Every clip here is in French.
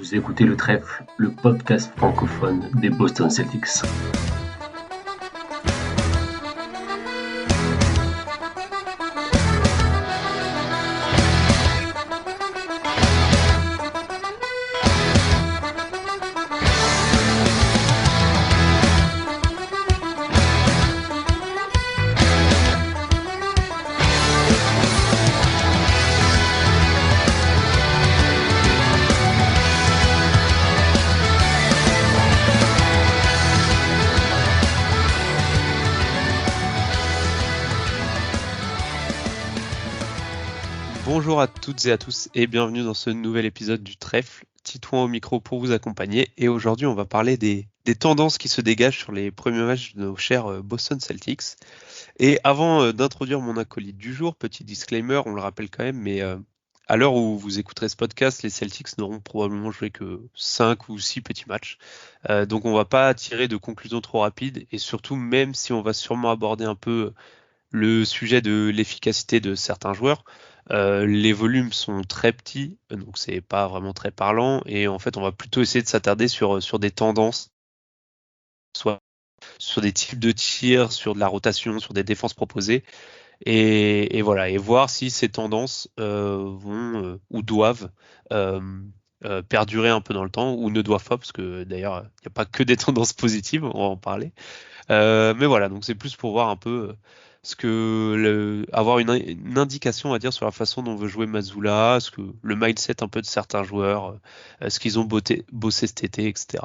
Vous écoutez Le Trèfle, le podcast francophone des Boston Celtics. Bonjour à toutes et à tous et bienvenue dans ce nouvel épisode du Trèfle. Titouan au micro pour vous accompagner et aujourd'hui on va parler des tendances qui se dégagent sur les premiers matchs de nos chers Boston Celtics. Et avant d'introduire mon acolyte du jour, petit disclaimer, on le rappelle quand même, mais à l'heure où vous écouterez ce podcast, les Celtics n'auront probablement joué que 5 ou 6 petits matchs. Donc on va pas tirer de conclusions trop rapides et surtout même si on va sûrement aborder un peu le sujet de l'efficacité de certains joueurs, les volumes sont très petits, donc c'est pas vraiment très parlant. Et en fait, on va plutôt essayer de s'attarder sur des tendances, soit sur des types de tirs, sur de la rotation, sur des défenses proposées, et voilà, et voir si ces tendances vont ou doivent euh, perdurer un peu dans le temps, ou ne doivent pas, parce que d'ailleurs, il n'y a pas que des tendances positives, on va en parler. Mais voilà, donc c'est plus pour voir un peu avoir une indication, on va dire, sur la façon dont veut jouer Mazzulla, ce que le mindset un peu de certains joueurs, ce qu'ils ont bossé cet été, etc.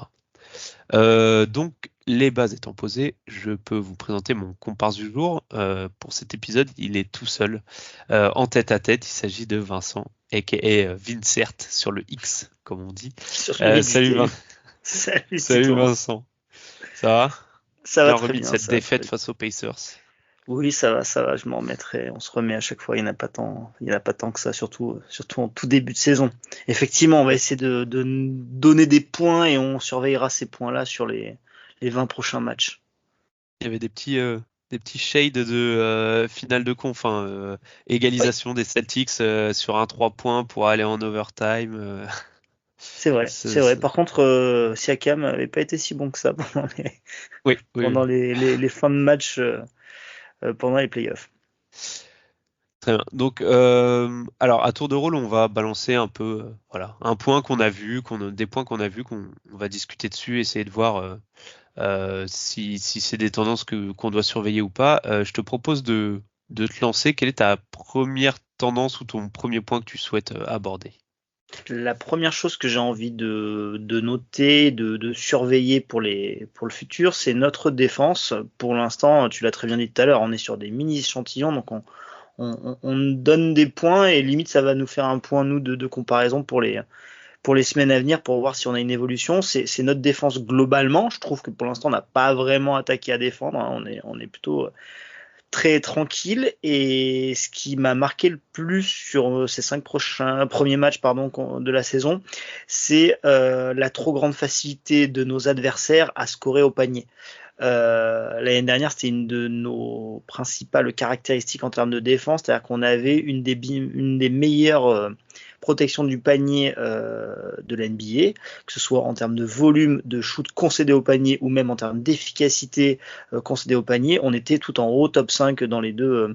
Donc les bases étant posées, je peux vous présenter mon comparse du jour. Pour cet épisode, il est tout seul, en tête à tête. Il s'agit de Vincent, aka Vincert sur le X, comme on dit. Salut Titouan. Vincent, ça va? Ça Bien va très remis de bien. cette Ça va défaite très- face aux Pacers. Oui, ça va, je m'en remettrai. On se remet à chaque fois. Il n'y en a pas tant que ça, surtout en tout début de saison. Effectivement, on va essayer de donner des points et on surveillera ces points-là sur les 20 prochains matchs. Il y avait des petits shades de finale de conf, hein, égalisation des Celtics sur un 3 points pour aller en overtime. C'est vrai, C'est- c'est vrai. c'est- Par contre, Siakam n'avait pas été si bon que ça Oui, pendant oui. les fins de match, pendant les playoffs. Très bien. Donc, alors à tour de rôle, on va balancer un peu, voilà, un point qu'on a vu, des points qu'on a vus, qu'on on va discuter dessus, essayer de voir si c'est des tendances qu'on doit surveiller ou pas. Je te propose de te lancer. Quelle est ta première tendance ou ton premier point que tu souhaites aborder? La première chose que j'ai envie de noter, de surveiller pour le futur, c'est notre défense. Pour l'instant, tu l'as très bien dit tout à l'heure, on est sur des mini-échantillons, donc on donne des points et limite ça va nous faire un point, nous, de comparaison pour les semaines à venir pour voir si on a une évolution. C'est notre défense globalement. Je trouve que pour l'instant, on n'a pas vraiment attaqué à défendre, hein. On est plutôt très tranquille, et ce qui m'a marqué le plus sur ces 5 premiers matchs de la saison, c'est la trop grande facilité de nos adversaires à scorer au panier. L'année dernière, c'était une de nos principales caractéristiques en termes de défense, c'est-à-dire qu'on avait une des meilleures protections du panier de la NBA, que ce soit en termes de volume de shoot concédé au panier ou même en termes d'efficacité concédé au panier. On était tout en haut, top 5 dans les deux,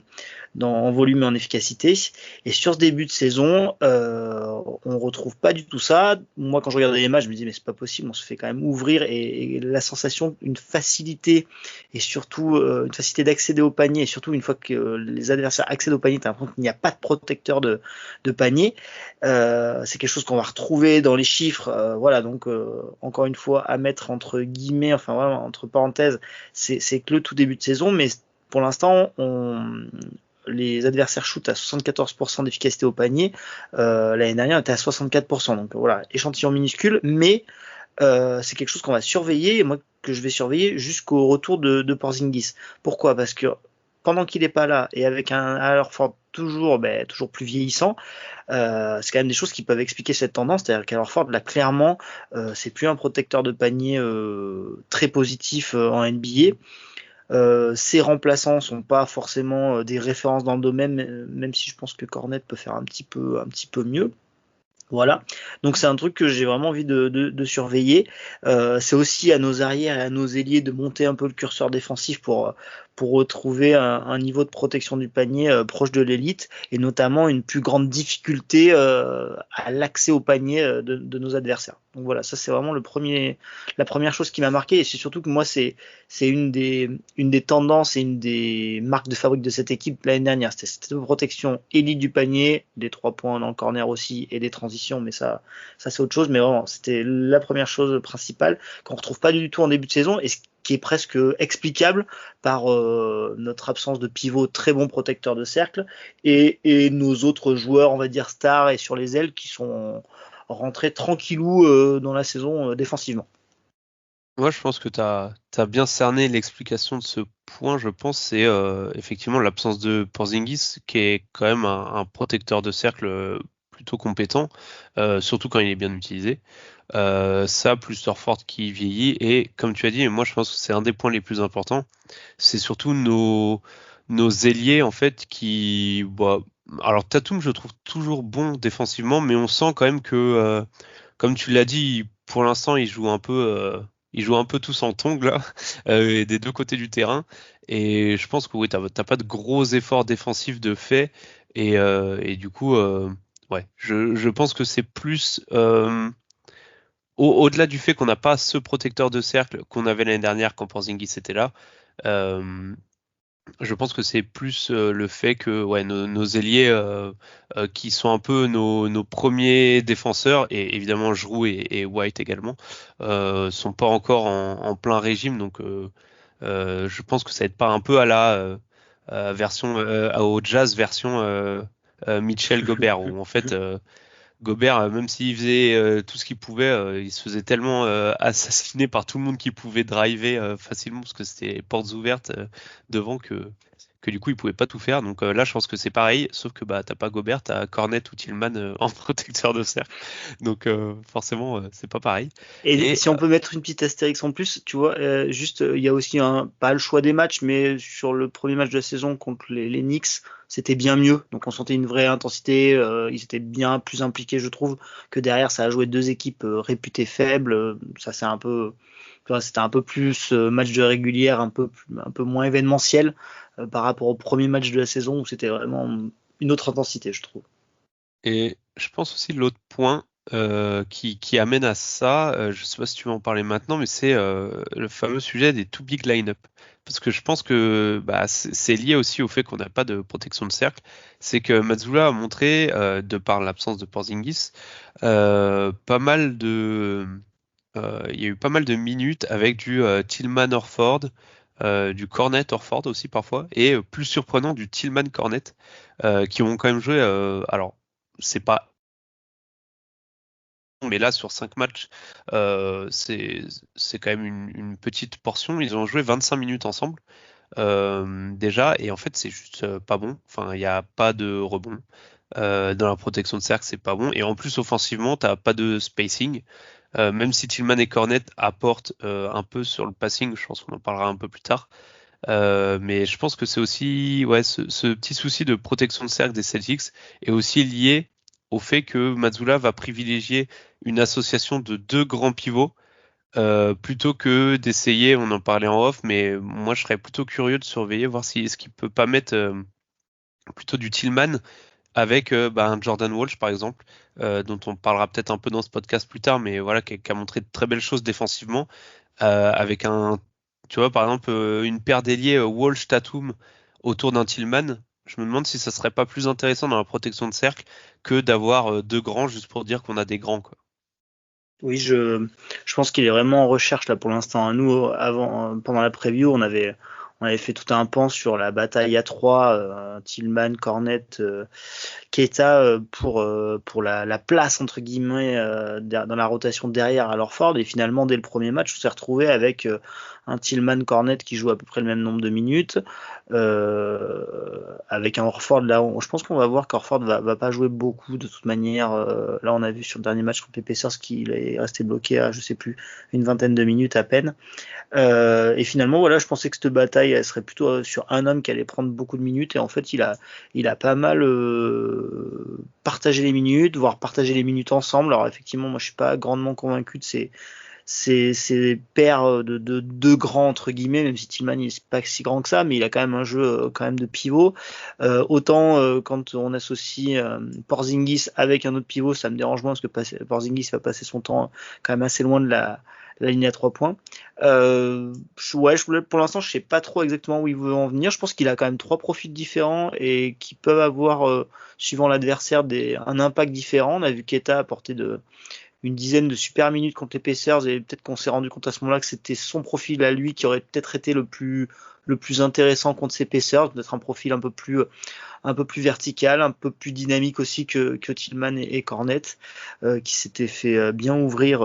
en volume et en efficacité. Et sur ce début de saison, on retrouve pas du tout ça. Moi, quand je regardais les matchs, je me disais mais c'est pas possible, on se fait quand même ouvrir, et la sensation, une facilité, et surtout une facilité d'accéder au panier, et surtout une fois que les adversaires accèdent au panier, t'as l'impression qu'il n'y a pas de protecteur de panier. C'est quelque chose qu'on va retrouver dans les chiffres. Voilà, donc encore une fois à mettre entre guillemets, enfin voilà, entre parenthèses, c'est que le tout début de saison, mais pour l'instant, les adversaires shootent à 74% d'efficacité au panier. L'année dernière, on était à 64%. Donc voilà, échantillon minuscule, mais c'est quelque chose qu'on va surveiller, et moi que je vais surveiller jusqu'au retour de Porzingis. Pourquoi ? Parce que pendant qu'il n'est pas là, et avec un Al Horford toujours plus vieillissant, c'est quand même des choses qui peuvent expliquer cette tendance. C'est-à-dire qu'Al Horford, là, clairement, c'est plus un protecteur de panier très positif en NBA. Ses remplaçants sont pas forcément des références dans le domaine, même si je pense que Cornet peut faire un petit peu mieux. Voilà, donc c'est un truc que j'ai vraiment envie de surveiller. C'est aussi à nos arrières et à nos ailiers de monter un peu le curseur défensif pour retrouver un niveau de protection du panier proche de l'élite et notamment une plus grande difficulté à l'accès au panier de nos adversaires. Donc voilà, ça c'est vraiment la première chose qui m'a marqué et c'est surtout que moi c'est une des tendances et une des marques de fabrique de cette équipe l'année dernière. C'était cette protection élite du panier, des 3 points dans le corner aussi et des transitions, mais ça c'est autre chose. Mais vraiment, c'était la première chose principale qu'on retrouve pas du tout en début de saison et ce qui est presque explicable par notre absence de pivot très bon protecteur de cercle et nos autres joueurs, on va dire stars et sur les ailes qui sont rentrés tranquillou dans la saison défensivement. Moi, je pense que tu as bien cerné l'explication de ce point, je pense, c'est effectivement l'absence de Porzingis, qui est quand même un protecteur de cercle plutôt compétent, surtout quand il est bien utilisé. Ça, plus Horford qui vieillit, et comme tu as dit, moi je pense que c'est un des points les plus importants, c'est surtout nos ailiers, en fait, qui... Bah, alors Tatum, je le trouve toujours bon défensivement, mais on sent quand même que, comme tu l'as dit, pour l'instant, ils jouent un peu tous en tongs là, des deux côtés du terrain. Et je pense que oui, t'as pas de gros efforts défensifs de fait. Et du coup, ouais, je pense que c'est plus au-delà du fait qu'on n'a pas ce protecteur de cercle qu'on avait l'année dernière quand Porzingis était là. euh, je pense que c'est plus le fait que ouais, nos ailiers qui sont un peu nos premiers défenseurs, et évidemment Giroud et White également, sont pas encore en plein régime. Donc je pense que ça aide pas un peu à la version au Jazz version Mitchell Gobert, où en fait Gobert, même s'il faisait tout ce qu'il pouvait, il se faisait tellement assassiner par tout le monde qui pouvait driver facilement parce que c'était portes ouvertes devant que du coup il pouvait pas tout faire. Donc là, je pense que c'est pareil, sauf que bah t'as pas Gobert, t'as Cornet ou Tillman en protecteur de cercle. Donc forcément, c'est pas pareil. Et Et si on peut mettre une petite astérix en plus, tu vois, juste, il y a aussi pas le choix des matchs, mais sur le premier match de la saison contre les Knicks, c'était bien mieux. Donc on sentait une vraie intensité, ils étaient bien plus impliqués, je trouve, que derrière, ça a joué deux équipes réputées faibles. Ça c'est un peu, tu vois, c'était un peu plus match de régulière, un peu moins événementiel par rapport au premier match de la saison où c'était vraiment une autre intensité, je trouve. Et je pense aussi l'autre point qui amène à ça, je sais pas si tu veux en parler maintenant, mais c'est le fameux sujet des too big line-up. Parce que je pense que bah, c'est lié aussi au fait qu'on n'a pas de protection de cercle. C'est que Mazzulla a montré, de par l'absence de Porzingis, pas mal il y a eu pas mal de minutes avec du Tillman Horford, du Cornet Horford aussi parfois, et plus surprenant du Tillman Cornet, qui ont quand même joué. Alors, c'est pas, mais là sur 5 matchs, c'est quand même une petite portion. Ils ont joué 25 minutes ensemble déjà, et en fait c'est juste pas bon. Enfin, il n'y a pas de rebond. Dans la protection de cercle, c'est pas bon. Et en plus, offensivement, t'as pas de spacing. Même si Tillman et Cornet apportent un peu sur le passing, je pense qu'on en parlera un peu plus tard. Mais je pense que c'est aussi ouais, ce petit souci de protection de cercle des Celtics est aussi lié au fait que Mazzulla va privilégier une association de deux grands pivots plutôt que d'essayer, on en parlait en off, mais moi je serais plutôt curieux de surveiller, voir si est-ce qu'il peut pas mettre plutôt du Tillman avec bah, un Jordan Walsh par exemple, dont on parlera peut-être un peu dans ce podcast plus tard, mais voilà, qui a montré de très belles choses défensivement, avec un, tu vois, par exemple, une paire d'ailiers Walsh-Tatum autour d'un Tillman. Je me demande si ça serait pas plus intéressant dans la protection de cercle que d'avoir deux grands juste pour dire qu'on a des grands, quoi. Oui, je pense qu'il est vraiment en recherche là pour l'instant. Nous, pendant la preview, on avait fait tout un pan sur la bataille à 3, Tillman, Cornet, Keita pour la place entre guillemets dans la rotation derrière à Horford. Et finalement, dès le premier match, on s'est retrouvé avec un Tillman Cornet qui joue à peu près le même nombre de minutes, avec un Horford là. Je pense qu'on va voir qu'Horford va pas jouer beaucoup de toute manière. Là, on a vu sur le dernier match contre les Pacers qu'il est resté bloqué à je sais plus une vingtaine de minutes à peine. Et finalement, voilà, je pensais que cette bataille elle serait plutôt sur un homme qui allait prendre beaucoup de minutes, et en fait il a pas mal partagé les minutes, voire partagé les minutes ensemble. Alors effectivement, moi je suis pas grandement convaincu de ces paires de deux grands entre guillemets, même si Tillman il est pas si grand que ça, mais il a quand même un jeu quand même de pivot. Autant quand on associe Porzingis avec un autre pivot, ça me dérange moins, parce que Porzingis va passer son temps quand même assez loin de la ligne à 3 points. Pour l'instant, je sais pas trop exactement où il veut en venir. Je pense qu'il a quand même 3 profils différents et qui peuvent avoir, suivant l'adversaire, un impact différent. On a vu Keita apporter une dizaine de super minutes contre les Pacers, et peut-être qu'on s'est rendu compte à ce moment-là que c'était son profil à lui qui aurait peut-être été le plus intéressant contre ces Pacers, peut-être un profil un peu plus vertical, un peu plus dynamique aussi que Tillman et Cornet, qui s'étaient fait bien ouvrir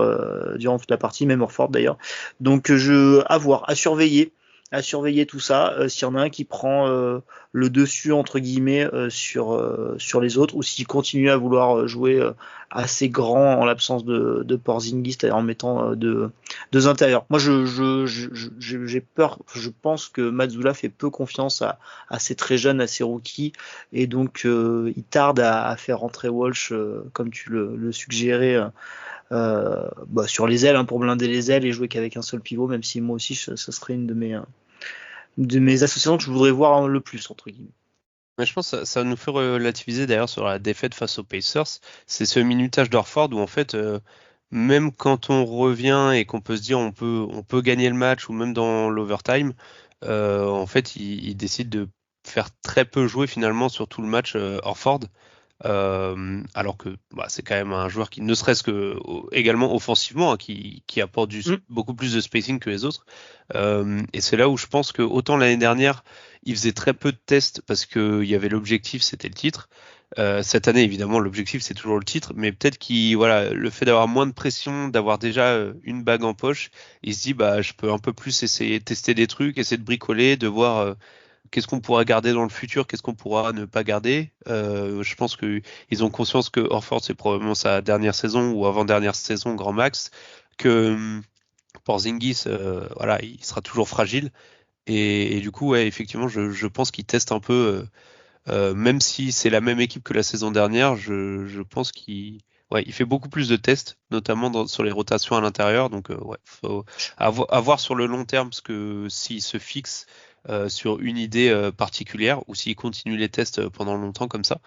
durant toute la partie, même Horford d'ailleurs. Donc à surveiller tout ça, s'il y en a un qui prend le dessus entre guillemets sur les autres, ou s'il continue à vouloir jouer assez grand en l'absence de Porzingis, c'est-à-dire en mettant deux intérieurs. Moi j'ai peur, je pense que Mazzulla fait peu confiance à ces très jeunes, à ces rookies, et donc il tarde à faire rentrer Walsh comme tu le suggérais, sur les ailes, pour blinder les ailes et jouer qu'avec un seul pivot, même si moi aussi ça serait une de mes associations que je voudrais voir le plus entre guillemets. Mais je pense que ça nous fait relativiser d'ailleurs sur la défaite face aux Pacers. C'est ce minutage d'Horford où en fait, même quand on revient et qu'on peut se dire on peut gagner le match, ou même dans l'overtime, en fait il décide de faire très peu jouer finalement sur tout le match Horford. Alors que c'est quand même un joueur qui, ne serait-ce que également offensivement, qui apporte beaucoup plus de spacing que les autres. Et c'est là où je pense que autant l'année dernière, il faisait très peu de tests parce qu'il y avait l'objectif, c'était le titre. Cette année, évidemment, l'objectif, c'est toujours le titre, mais peut-être le fait d'avoir moins de pression, d'avoir déjà une bague en poche, il se dit, je peux un peu plus essayer de tester des trucs, essayer de bricoler, de voir qu'est-ce qu'on pourra garder dans le futur, qu'est-ce qu'on pourra ne pas garder. Je pense qu'ils ont conscience que Horford, c'est probablement sa dernière saison ou avant-dernière saison grand max, que Porzingis, il sera toujours fragile. Et du coup, ouais, effectivement, je pense qu'ils testent un peu, même si c'est la même équipe que la saison dernière, je pense qu'il fait beaucoup plus de tests, notamment sur les rotations à l'intérieur. Donc, faut avoir sur le long terme, parce que s'il se fixe sur une idée particulière, ou s'il continue les tests pendant longtemps comme ça.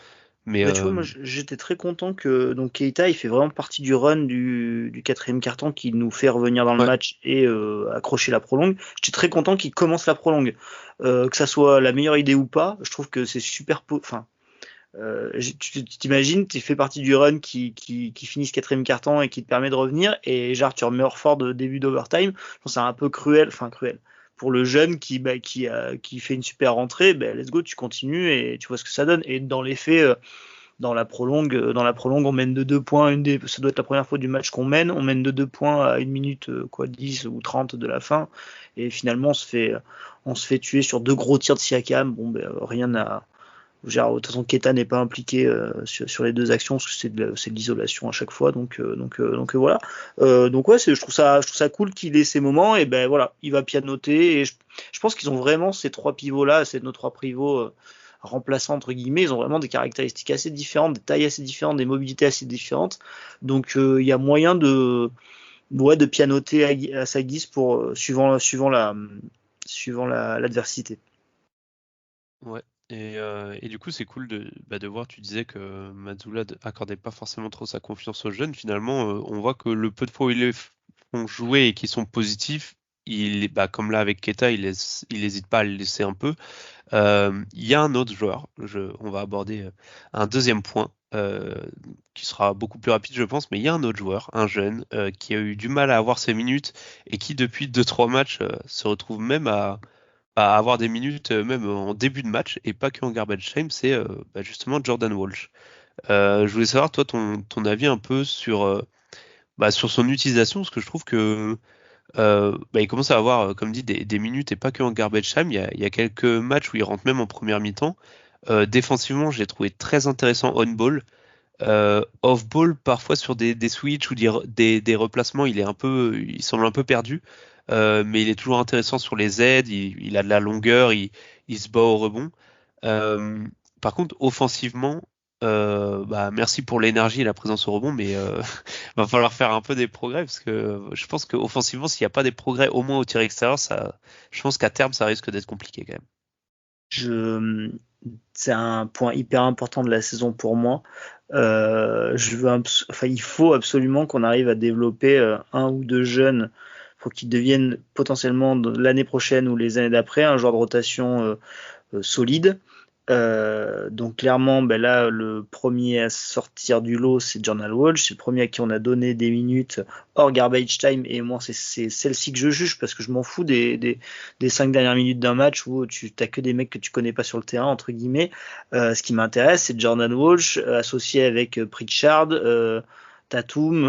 Mais tu vois, moi j'étais très content que donc Keita il fait vraiment partie du run du quatrième carton qui nous fait revenir dans le match et accrocher la prolongue. J'étais très content qu'il commence la prolongue, que ça soit la meilleure idée ou pas. Je trouve que c'est super. Tu t'imagines, tu fais partie du run qui finit ce quatrième carton et qui te permet de revenir, et genre tu remets Horford au début d'overtime. Je pense que c'est un peu cruel pour le jeune qui fait une super rentrée. Let's go, tu continues et tu vois ce que ça donne. Et dans les faits, dans la prolongue, on mène de 2 points. Ça doit être la première fois du match qu'on mène. On mène de 2 points à 1 minute 10 ou 30 de la fin, et finalement on se fait tuer sur 2 gros tirs de Siakam. Rien à. De toute façon, Keita n'est pas impliqué sur les 2 actions, parce que c'est de l'isolation à chaque fois. Donc voilà. Je trouve ça cool qu'il ait ces moments, et il va pianoter. Et je pense qu'ils ont vraiment ces 3 pivots là, c'est nos 3 pivots remplaçants entre guillemets. Ils ont vraiment des caractéristiques assez différentes, des tailles assez différentes, des mobilités assez différentes. Donc il y a moyen de pianoter à sa guise pour suivant l'adversité. Ouais. Et du coup, c'est cool de voir. Tu disais que Mazzulla accordait pas forcément trop sa confiance aux jeunes. Finalement, on voit que le peu de fois où ils les font jouer et qui sont positifs, comme là avec Keita, il n'hésite pas à le laisser un peu. Il y a un autre joueur. On va aborder un deuxième point qui sera beaucoup plus rapide, je pense. Mais il y a un autre joueur, un jeune, qui a eu du mal à avoir ses minutes et qui, depuis 2-3 matchs, se retrouve même à avoir des minutes même en début de match, et pas que en garbage time. C'est justement Jordan Walsh. Je voulais savoir toi ton avis un peu sur son utilisation, parce que je trouve que il commence à avoir, comme dit, des minutes, et pas que en garbage time. Il y a quelques matchs où il rentre même en première mi-temps. Défensivement, je l'ai trouvé très intéressant on-ball. Off-ball, parfois sur des switches ou des replacements, il semble un peu perdu. mais il est toujours intéressant sur les aides, il a de la longueur, il se bat au rebond. Euh, Par contre, offensivement, merci pour l'énergie et la présence au rebond, mais va falloir faire un peu des progrès parce que je pense que offensivement, s'il n'y a pas des progrès au moins au tir extérieur, je pense qu'à terme, ça risque d'être compliqué quand même. C'est un point hyper important de la saison pour moi. Il faut absolument qu'on arrive à développer un ou deux jeunes pour qu'ils deviennent potentiellement l'année prochaine ou les années d'après un joueur de rotation solide. Donc clairement, là, le premier à sortir du lot, c'est Jordan Walsh. C'est le premier à qui on a donné des minutes hors garbage time. Et moi, c'est celle-ci que je juge parce que je m'en fous des 5 dernières minutes d'un match où tu n'as que des mecs que tu connais pas sur le terrain, entre guillemets. Ce qui m'intéresse, c'est Jordan Walsh associé avec Pritchard, Tatum,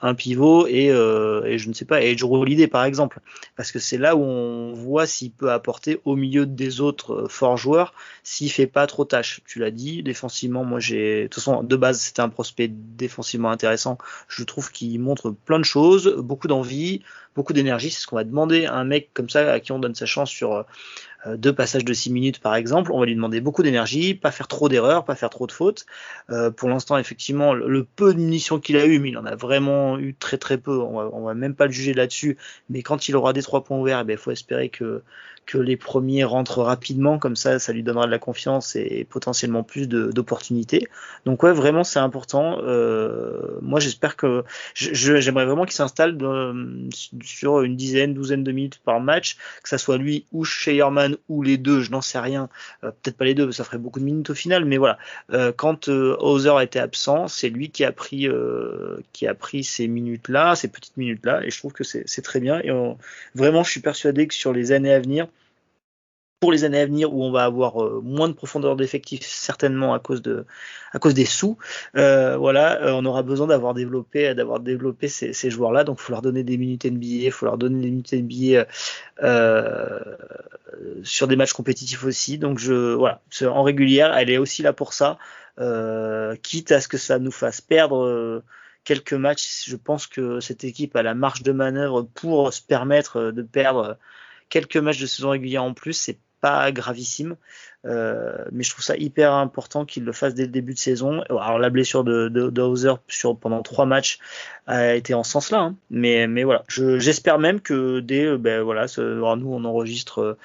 un pivot et je ne sais pas, et Jrue Holiday par exemple, parce que c'est là où on voit s'il peut apporter au milieu des autres forts joueurs, s'il fait pas trop tâche. Tu l'as dit, défensivement, moi de toute façon de base c'était un prospect défensivement intéressant. Je trouve qu'il montre plein de choses, beaucoup d'envie, beaucoup d'énergie. C'est ce qu'on va demander à un mec comme ça à qui on donne sa chance sur 2 passages de 6 minutes par exemple. On va lui demander beaucoup d'énergie, pas faire trop d'erreurs, pas faire trop de fautes. Pour l'instant, effectivement, le peu de munitions qu'il a eu, mais il en a vraiment eu très très peu. On va même pas le juger là-dessus. Mais quand il aura des 3 points ouverts, il faut espérer que les premiers rentrent rapidement, comme ça lui donnera de la confiance et potentiellement plus d'opportunités. Donc ouais, vraiment c'est important. Moi j'espère que j'aimerais vraiment qu'il s'installe sur une douzaine de minutes par match, que ça soit lui ou Scheierman ou les deux, je n'en sais rien. Peut-être pas les deux, ça ferait beaucoup de minutes au final, mais voilà. Quand Hauser était absent, c'est lui qui a pris ces minutes-là, ces petites minutes-là, et je trouve que c'est très bien. Et vraiment, je suis persuadé que sur les années à venir, pour les années à venir où on va avoir moins de profondeur d'effectifs certainement à cause des sous, on aura besoin d'avoir développé ces joueurs-là, donc il faut leur donner des minutes NBA, il faut leur donner des minutes NBA sur des matchs compétitifs aussi, donc en régulière, elle est aussi là pour ça, quitte à ce que ça nous fasse perdre quelques matchs. Je pense que cette équipe a la marge de manœuvre pour se permettre de perdre quelques matchs de saison régulière en plus. C'est pas gravissime, mais je trouve ça hyper important qu'il le fasse dès le début de saison. Alors la blessure de Hauser pendant 3 matchs a été en ce sens-là, hein. Mais voilà, j'espère même que dès nous on enregistre,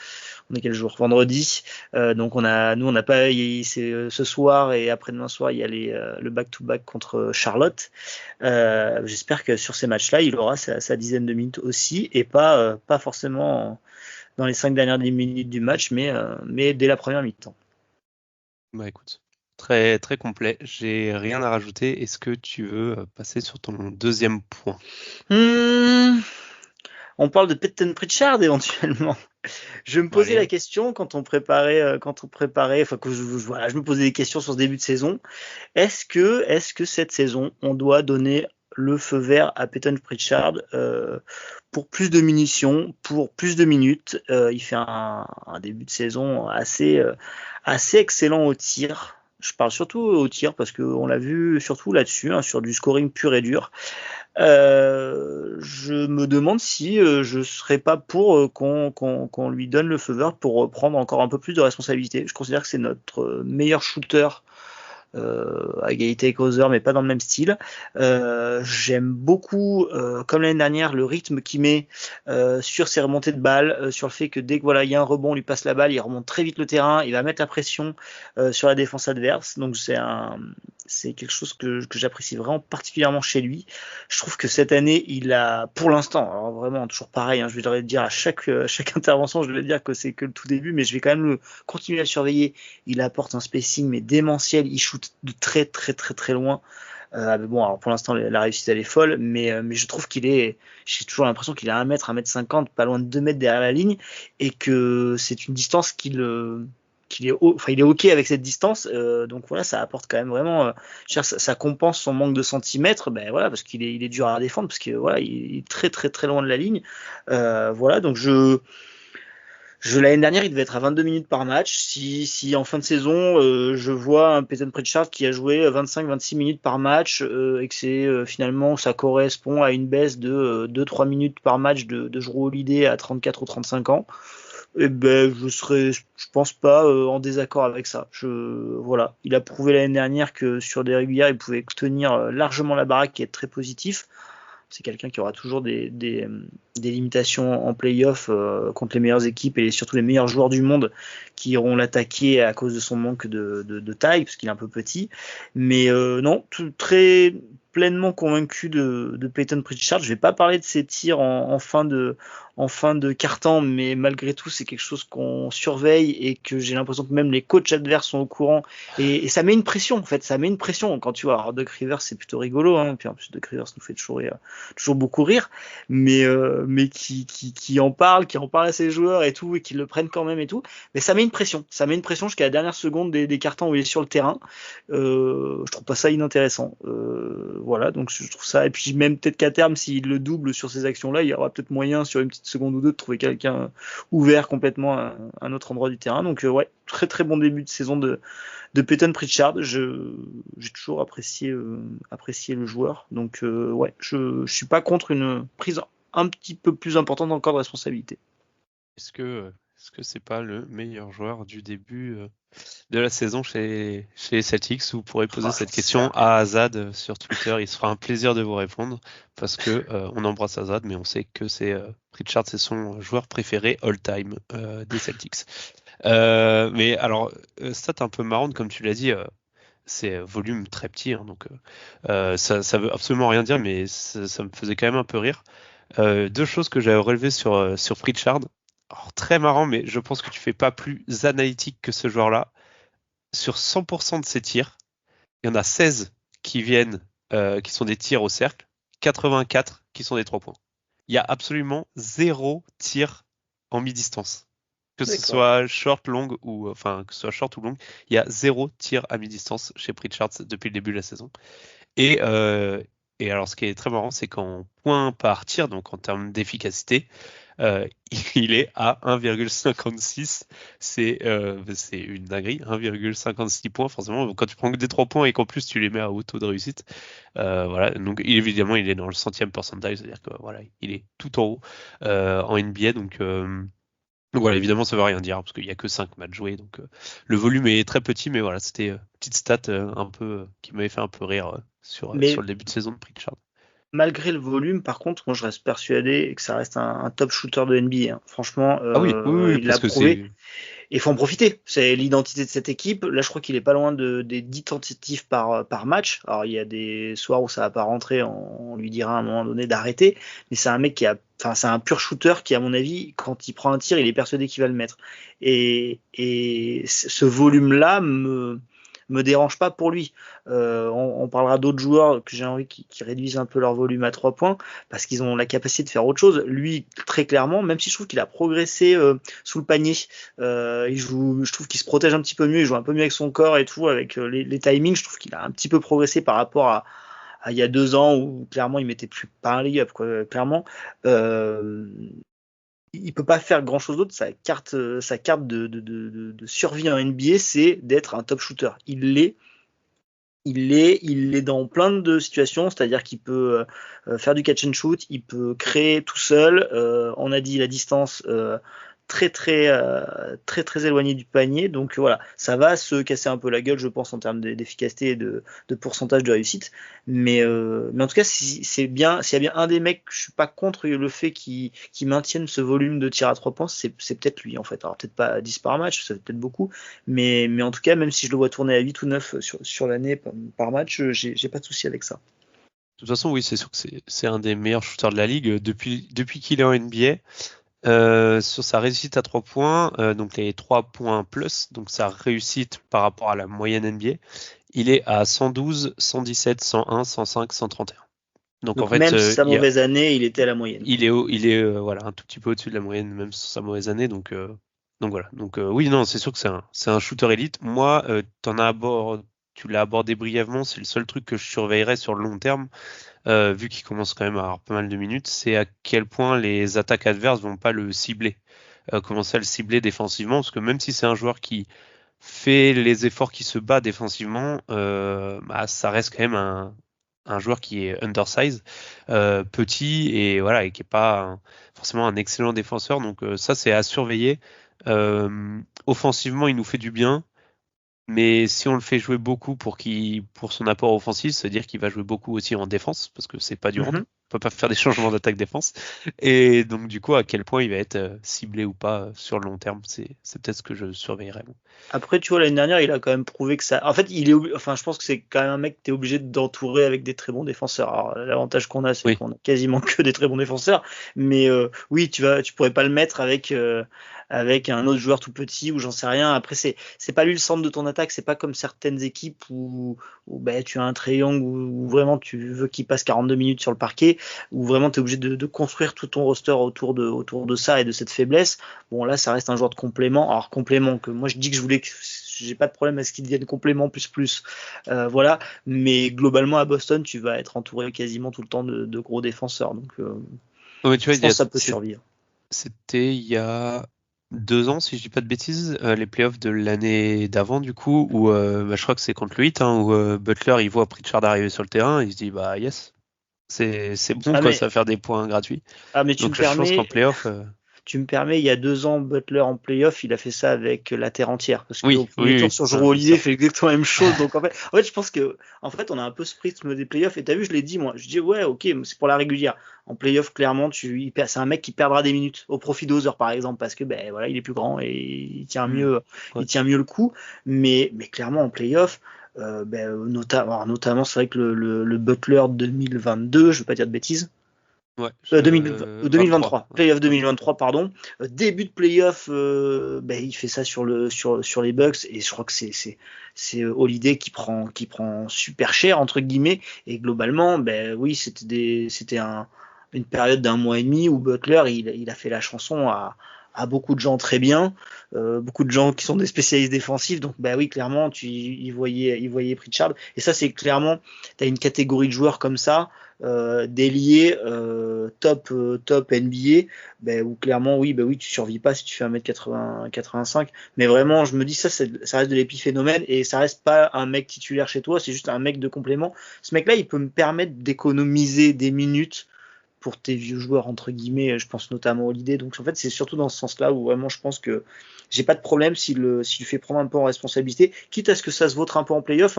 on est quel jour? Vendredi, donc on n'a pas, c'est ce soir et après-demain soir il y a le back-to-back contre Charlotte. J'espère que sur ces matchs-là il aura sa dizaine de minutes aussi et pas forcément dans les 5 dernières minutes du match, mais dès la première mi-temps. Écoute, très très complet. J'ai rien à rajouter. Est-ce que tu veux passer sur ton deuxième point? On parle de Peyton Pritchard éventuellement. Je me posais la question quand on préparait, je me posais des questions sur ce début de saison. Est-ce que cette saison, on doit donner le feu vert à Peyton Pritchard pour plus de munitions, pour plus de minutes? Il fait un début de saison assez excellent au tir. Je parle surtout au tir parce qu'on l'a vu surtout là-dessus, sur du scoring pur et dur. Je me demande si je serais pas pour qu'on lui donne le feu vert pour prendre encore un peu plus de responsabilité. Je considère que c'est notre meilleur shooter à égalité avec Hauser, mais pas dans le même style. J'aime beaucoup, comme l'année dernière, le rythme qu'il met sur ses remontées de balles, sur le fait que dès que il y a un rebond, on lui passe la balle, il remonte très vite le terrain, il va mettre la pression sur la défense adverse. Donc c'est quelque chose que j'apprécie vraiment particulièrement chez lui. Je trouve que cette année, il a, pour l'instant, alors vraiment toujours pareil, je vais le dire à chaque intervention, je vais dire que c'est que le tout début, mais je vais quand même continuer à le surveiller. Il apporte un spacing mais démentiel, il shoot de très très très très loin. Alors pour l'instant la réussite elle est folle, mais je trouve j'ai toujours l'impression qu'il est à 1 mètre, 1m50, pas loin de 2 mètres derrière la ligne, et que c'est une distance il est ok avec cette distance, donc voilà, ça apporte quand même vraiment, ça compense son manque de centimètres, parce qu'il est dur à défendre, parce que il est très très très loin de la ligne, donc L'année dernière, il devait être à 22 minutes par match. Si en fin de saison, je vois un Peyton Pritchard qui a joué 25-26 minutes par match et que finalement ça correspond à une baisse de 2-3 minutes par match de Jrue Holiday à 34 ou 35 ans, eh ben, je pense pas en désaccord avec ça. Voilà, il a prouvé l'année dernière que sur des régulières, il pouvait tenir largement la baraque et être très positif. C'est quelqu'un qui aura toujours des limitations en play-off contre les meilleures équipes et surtout les meilleurs joueurs du monde qui iront l'attaquer à cause de son manque de taille, parce qu'il est un peu petit. Mais non, très pleinement convaincu de Peyton Pritchard. Je vais pas parler de ses tirs en fin de quart-temps, mais malgré tout, c'est quelque chose qu'on surveille et que j'ai l'impression que même les coachs adverses sont au courant. Et ça met une pression, en fait. Ça met une pression. Quand tu vois, alors Doc Rivers, c'est plutôt rigolo, hein. Puis en plus, Doc Rivers nous fait toujours beaucoup rire, mais qui en parle à ses joueurs et tout, et qui le prennent quand même et tout. Mais ça met une pression. Ça met une pression jusqu'à la dernière seconde des cartons où il est sur le terrain. Je trouve pas ça inintéressant. Voilà, donc je trouve ça. Et puis même peut-être qu'à terme, s'il le double sur ces actions-là, il y aura peut-être moyen sur une petite seconde ou deux de trouver quelqu'un ouvert complètement à un autre endroit du terrain. Donc ouais, très très bon début de saison de Peyton Pritchard. J'ai toujours apprécié le joueur. Donc ouais, je suis pas contre une prise un petit peu plus importante encore de responsabilité. Est-ce que c'est pas le meilleur joueur du début de la saison chez les Celtics? Vous pourrez poser cette question à Azad sur Twitter. Il se fera un plaisir de vous répondre parce que on embrasse Azad, mais on sait que Pritchard, c'est son joueur préféré all-time des Celtics. Mais alors, stat un peu marrante, comme tu l'as dit, c'est volume très petit, hein, donc ça veut absolument rien dire, mais ça me faisait quand même un peu rire. Deux choses que j'avais relevées sur Pritchard. Alors, très marrant, mais je pense que tu fais pas plus analytique que ce joueur-là. Sur 100% de ses tirs, il y en a 16 qui sont des tirs au cercle, 84 qui sont des 3 points. Il y a absolument 0 tir en mi-distance. Que ce soit short, long ou long, il y a 0 tir à mi-distance chez Pritchard depuis le début de la saison. Et alors, ce qui est très marrant, c'est qu'en points par tir, donc en termes d'efficacité, il est à 1,56. C'est une dinguerie, 1,56 points. Forcément, quand tu prends que des 3 points et qu'en plus tu les mets à haut taux de réussite, voilà. Donc évidemment, il est dans le 100e percentile, c'est-à-dire que voilà, il est tout en haut en NBA. Donc voilà, évidemment, ça veut rien dire parce qu'il n'y a que 5 matchs joués. Donc le volume est très petit, mais voilà, c'était petite stat un peu qui m'avait fait un peu rire sur le début de saison de Pritchard. Malgré le volume, par contre, moi je reste persuadé que ça reste un top shooter de NBA. Hein. Franchement, oui, il l'a prouvé. Il faut en profiter. C'est l'identité de cette équipe. Là, je crois qu'il est pas loin des 10 tentatives par match. Alors, il y a des soirs où ça va pas rentrer. On lui dira à un moment donné d'arrêter. Mais c'est un mec c'est un pur shooter qui, à mon avis, quand il prend un tir, il est persuadé qu'il va le mettre. Et ce volume-là me dérange pas pour lui. On parlera d'autres joueurs que j'ai envie qui réduisent un peu leur volume à 3 points parce qu'ils ont la capacité de faire autre chose. Lui, très clairement, même si je trouve qu'il a progressé sous le panier, je trouve qu'il se protège un petit peu mieux, il joue un peu mieux avec son corps et tout, avec les timings. Je trouve qu'il a un petit peu progressé par rapport à il y a 2 ans où clairement il mettait plus pas un layup, quoi, clairement. Il peut pas faire grand chose d'autre. Sa carte de survie en NBA, c'est d'être un top shooter. Il l'est dans plein de situations, c'est-à-dire qu'il peut faire du catch and shoot, il peut créer tout seul. On a dit la distance très éloignée du panier, donc voilà, ça va se casser un peu la gueule, je pense, en termes d'efficacité et de pourcentage de réussite. Mais en tout cas, s'il y a bien un des mecs, je suis pas contre le fait qu'il maintienne ce volume de tir à 3 points, c'est peut-être lui en fait. Alors peut-être pas 10 par match, ça fait peut-être beaucoup, mais en tout cas, même si je le vois tourner à 8 ou 9 sur l'année par match, j'ai pas de souci avec ça. De toute façon, oui, c'est sûr que c'est un des meilleurs shooters de la ligue depuis qu'il est en NBA. Sur sa réussite à 3 points, donc les 3 points plus, donc sa réussite par rapport à la moyenne NBA, il est à 112, 117, 101, 105, 131. Donc en fait, même sa mauvaise année, il était à la moyenne. Il est voilà, un tout petit peu au-dessus de la moyenne, même sur sa mauvaise année. Donc voilà. Donc oui, non, c'est sûr que c'est un shooter élite. Moi, tu l'as abordé brièvement. C'est le seul truc que je surveillerais sur le long terme. Vu qu'il commence quand même à avoir pas mal de minutes, c'est à quel point les attaques adverses vont pas le cibler. commencer à le cibler défensivement, parce que même si c'est un joueur qui fait les efforts, qui se bat défensivement, ça reste quand même un joueur qui est undersized, petit et voilà, et qui est pas forcément un excellent défenseur. Donc ça, c'est à surveiller. Offensivement, il nous fait du bien. Mais si on le fait jouer beaucoup pour son apport offensif, c'est-à-dire qu'il va jouer beaucoup aussi en défense, parce que c'est pas du hand. Mhm. On peut pas faire des changements d'attaque-défense. Et donc, du coup, à quel point il va être ciblé ou pas sur le long terme, c'est peut-être ce que je surveillerai. Moi. Après, tu vois, l'année dernière, il a quand même prouvé que ça. En fait, enfin, je pense que c'est quand même un mec que tu es obligé d'entourer avec des très bons défenseurs. Alors, l'avantage qu'on a, c'est Oui. qu'on a quasiment que des très bons défenseurs. Mais oui, tu pourrais pas le mettre avec un autre joueur tout petit ou j'en sais rien. Après, c'est pas lui le centre de ton attaque. C'est pas comme certaines équipes où ben, tu as un triangle où vraiment tu veux qu'il passe 42 minutes sur le parquet, où vraiment tu es obligé de construire tout ton roster autour de ça et de cette faiblesse. Bon, là, ça reste un joueur de complément. Alors, complément que moi, je dis que je voulais que j'ai pas de problème à ce qu'il devienne complément plus. Voilà. Mais globalement, à Boston, tu vas être entouré quasiment tout le temps de gros défenseurs. Donc, Mais tu vois, je pense que ça peut survivre. c'était il y a 2 ans, si je dis pas de bêtises, les playoffs de l'année d'avant, du coup, où je crois que c'est contre le Heat, hein, où Butler il voit Pritchard arriver sur le terrain, il se dit bah yes, c'est bon Ah, quoi, mais, ça va faire des points gratuits. tu me Donc je pense qu'en permets, playoff, il y a 2 ans, Butler en playoff, il a fait ça avec la terre entière. Parce qu'au oui, premier tour, oui, sur non, Jrue bien Holiday, il sûr. fait exactement la même chose. Donc, en fait, je pense que, en fait, on a un peu ce rythme des playoffs. Et t'as vu, je l'ai dit, moi. Je dis, ouais, ok, c'est pour la régulière. En playoff, clairement, c'est un mec qui perdra des minutes au profit d'Ozer, par exemple, parce que, ben, voilà, il est plus grand et Ouais. il tient mieux le coup. Mais clairement, en playoff, notamment, c'est vrai que le Butler 2022, je veux pas dire de bêtises, Ouais, 23. 2023, Ouais. playoff Ouais. 2023, pardon. Début de playoff, il fait ça sur les Bucks et je crois que c'est Holiday qui prend super cher entre guillemets et globalement, ben oui, c'était une période d'1 mois et demi où Butler il a fait la chanson à beaucoup de gens très bien, beaucoup de gens qui sont des spécialistes défensifs. Donc bah oui, clairement, il voyait Pritchard et ça c'est clairement, tu as une catégorie de joueurs comme ça, d'ailier top NBA, ben, où clairement oui tu survis pas si tu fais 1m80 85, mais vraiment je me dis ça reste de l'épiphénomène et ça reste pas un mec titulaire chez toi, c'est juste un mec de complément. Ce mec là il peut me permettre d'économiser des minutes pour tes vieux joueurs entre guillemets, je pense notamment à Holiday. Donc en fait c'est surtout dans ce sens là où vraiment je pense que j'ai pas de problème s'il le fait prendre un peu en responsabilité, quitte à ce que ça se vautre un peu en playoff.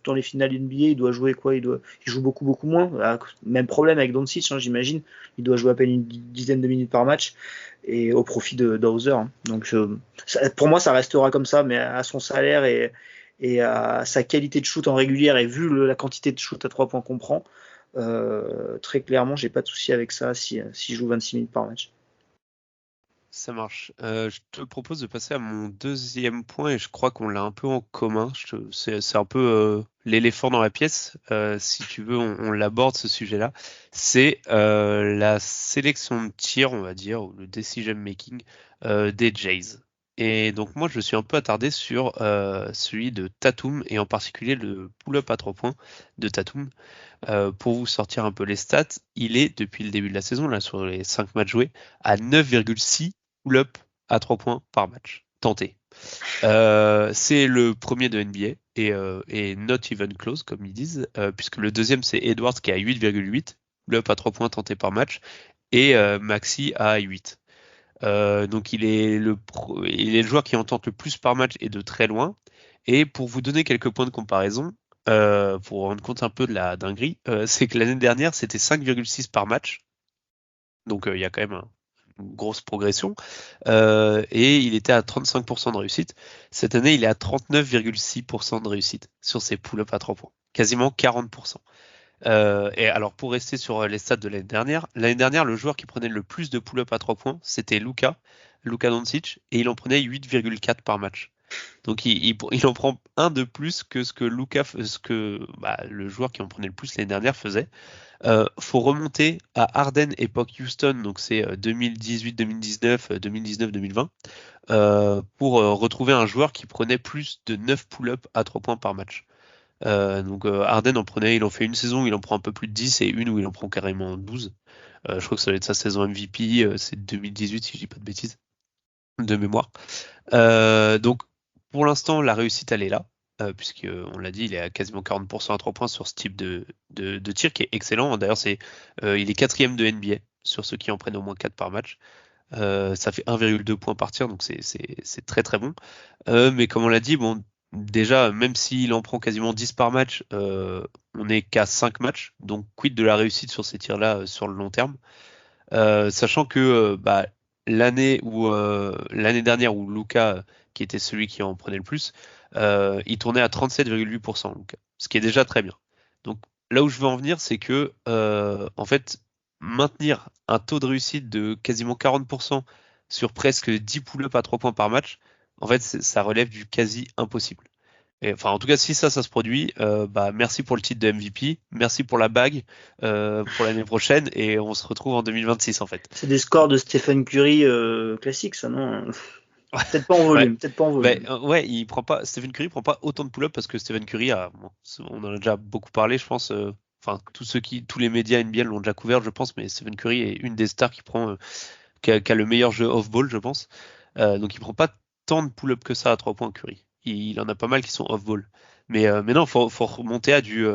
Dans les finales NBA, il doit jouer quoi, il joue beaucoup moins. Même problème avec Doncic, j'imagine. Il doit jouer à peine une dizaine de minutes par match et au profit de Hauser. Donc pour moi, ça restera comme ça, mais à son salaire et à sa qualité de shoot en régulière et vu la quantité de shoot à 3 points qu'on prend, très clairement, j'ai pas de souci avec ça si je joue 26 minutes par match. Ça marche. Je te propose de passer à mon deuxième point et je crois qu'on l'a un peu en commun. C'est un peu l'éléphant dans la pièce. Si tu veux, on l'aborde ce sujet-là. C'est la sélection de tir, on va dire, ou le decision making des Jays. Et donc moi, je suis un peu attardé sur celui de Tatum et en particulier le pull-up à 3 points de Tatum. Pour vous sortir un peu les stats, il est depuis le début de la saison, là sur les 5 matchs joués, à 9,6 pull-up à 3 points par match tenté. C'est le premier de NBA et not even close comme ils disent, puisque le deuxième c'est Edwards qui a 8,8 pull-up à 3 points tenté par match et Maxi à 8. Donc il est le joueur qui en tente le plus par match et de très loin. Et pour vous donner quelques points de comparaison, pour vous rendre compte un peu de la dinguerie, c'est que l'année dernière c'était 5,6 par match. Donc il y a quand même une grosse progression. Et il était à 35% de réussite. Cette année, il est à 39,6% de réussite sur ses pull-ups à 3 points. Quasiment 40%. Et alors, pour rester sur les stats de l'année dernière, le joueur qui prenait le plus de pull-up à 3 points, c'était Luka Doncic, et il en prenait 8,4 par match. Donc, il en prend un de plus que ce que le joueur qui en prenait le plus l'année dernière faisait. Faut remonter à Harden époque Houston, donc c'est 2018, 2019, 2019, 2020, pour retrouver un joueur qui prenait plus de 9 pull-up à 3 points par match. Donc Harden il en fait une saison où il en prend un peu plus de 10 et une où il en prend carrément 12. Je crois que ça va être sa saison MVP, c'est 2018 si je dis pas de bêtises. de mémoire. Donc, pour l'instant, la réussite, elle est là, puisque on l'a dit, il est à quasiment 40% à 3 points sur ce type de tir, qui est excellent. D'ailleurs, il est quatrième de NBA sur ceux qui en prennent au moins 4 par match. Ça fait 1,2 points par tir, donc c'est très très bon. Mais comme on l'a dit, bon, déjà, même s'il en prend quasiment 10 par match, on n'est qu'à 5 matchs, donc quid de la réussite sur ces tirs-là sur le long terme. Sachant que l'année dernière où Luka, qui était celui qui en prenait le plus, il tournait à 37,8%, Luka, ce qui est déjà très bien. Donc là où je veux en venir, c'est que en fait, maintenir un taux de réussite de quasiment 40% sur presque 10 pull-ups à 3 points par match, en fait, ça relève du quasi impossible. Et, enfin, en tout cas, si ça se produit, merci pour le titre de MVP, merci pour la bague pour l'année prochaine, et on se retrouve en 2026 en fait. C'est des scores de Stephen Curry classiques, ça, non? Peut-être pas en volume, Ouais. peut-être pas en volume. Stephen Curry prend pas autant de pull-up parce que Stephen Curry on en a déjà beaucoup parlé, je pense. Enfin, tous les médias NBA l'ont déjà couvert, je pense, mais Stephen Curry est une des stars qui a le meilleur jeu off-ball, je pense. Donc il prend pas tant de pull-up que ça à 3 points, Curry. Il en a pas mal qui sont off-ball. Mais non, faut remonter à du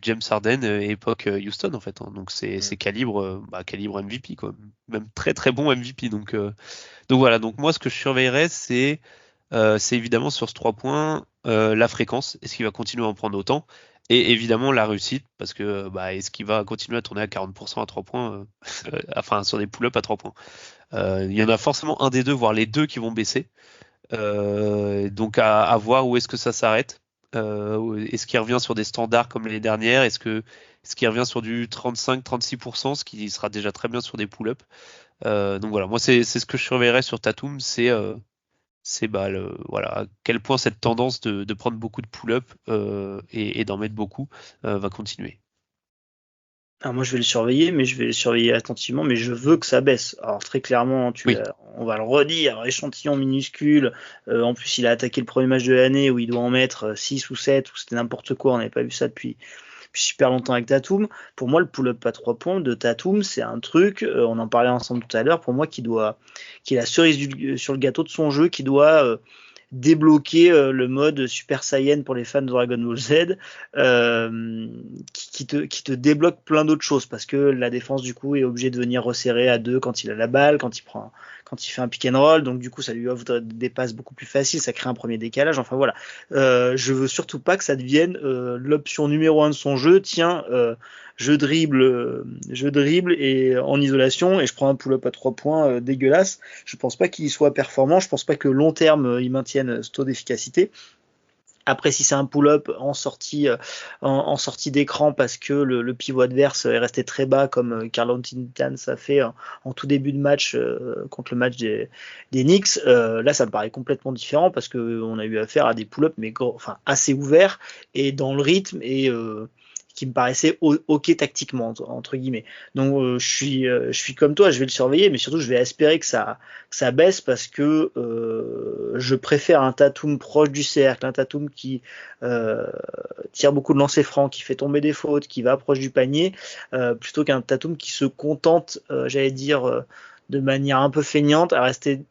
James Harden époque Houston en fait, hein. Donc c'est calibre MVP quoi. Même très très bon MVP. Donc voilà. Donc moi ce que je surveillerais c'est évidemment sur ce 3 points la fréquence. Est-ce qu'il va continuer à en prendre autant? Et évidemment la réussite parce que est-ce qu'il va continuer à tourner à 40% à 3 points, enfin sur des pull-ups à 3 points. Il y en a forcément un des deux, voire les deux qui vont baisser. Donc à voir où est-ce que ça s'arrête. Est-ce qu'il revient sur des standards comme l'année dernière? Est-ce qu'il revient sur du 35-36%, ce qui sera déjà très bien sur des pull-ups? Donc voilà, moi c'est ce que je surveillerais sur Tatum, voilà, à quel point cette tendance de prendre beaucoup de pull-up et d'en mettre beaucoup va continuer. Alors moi je vais le surveiller, mais je vais le surveiller attentivement, mais je veux que ça baisse. Alors très clairement, Oui, on va le redire, échantillon minuscule. En plus, il a attaqué le premier match de l'année où il doit en mettre 6 ou 7, ou c'était n'importe quoi, on n'avait pas vu ça depuis super longtemps avec Tatum. Pour moi, le pull-up à 3 points de Tatum, c'est un truc, on en parlait ensemble tout à l'heure, pour moi qui est la cerise sur le gâteau de son jeu, qui doit débloquer le mode Super Saiyan pour les fans de Dragon Ball Z, qui te débloque plein d'autres choses, parce que la défense du coup est obligée de venir resserrer à 2 quand il a la balle, quand il fait un pick and roll, donc du coup ça lui offre des passes beaucoup plus faciles, ça crée un premier décalage, enfin voilà. Je veux surtout pas que ça devienne l'option numéro 1 de son jeu. Tiens, je dribble et en isolation et je prends un pull-up à 3 points dégueulasse. Je pense pas qu'il soit performant, je pense pas que long terme il maintienne ce taux d'efficacité. Après, si c'est un pull-up en sortie d'écran parce que le pivot adverse est resté très bas, comme Karl-Anthony Towns a fait en tout début de match contre le match des Knicks, là ça me paraît complètement différent parce qu'on a eu affaire à des pull-ups enfin assez ouverts et dans le rythme et qui me paraissait ok tactiquement entre guillemets. Donc je suis comme toi, je vais le surveiller, mais surtout je vais espérer que ça baisse parce que je préfère un Tatum proche du cercle, un Tatum qui tire beaucoup de lancers francs, qui fait tomber des fautes, qui va proche du panier, plutôt qu'un Tatum qui se contente, j'allais dire, de manière un peu feignante à rester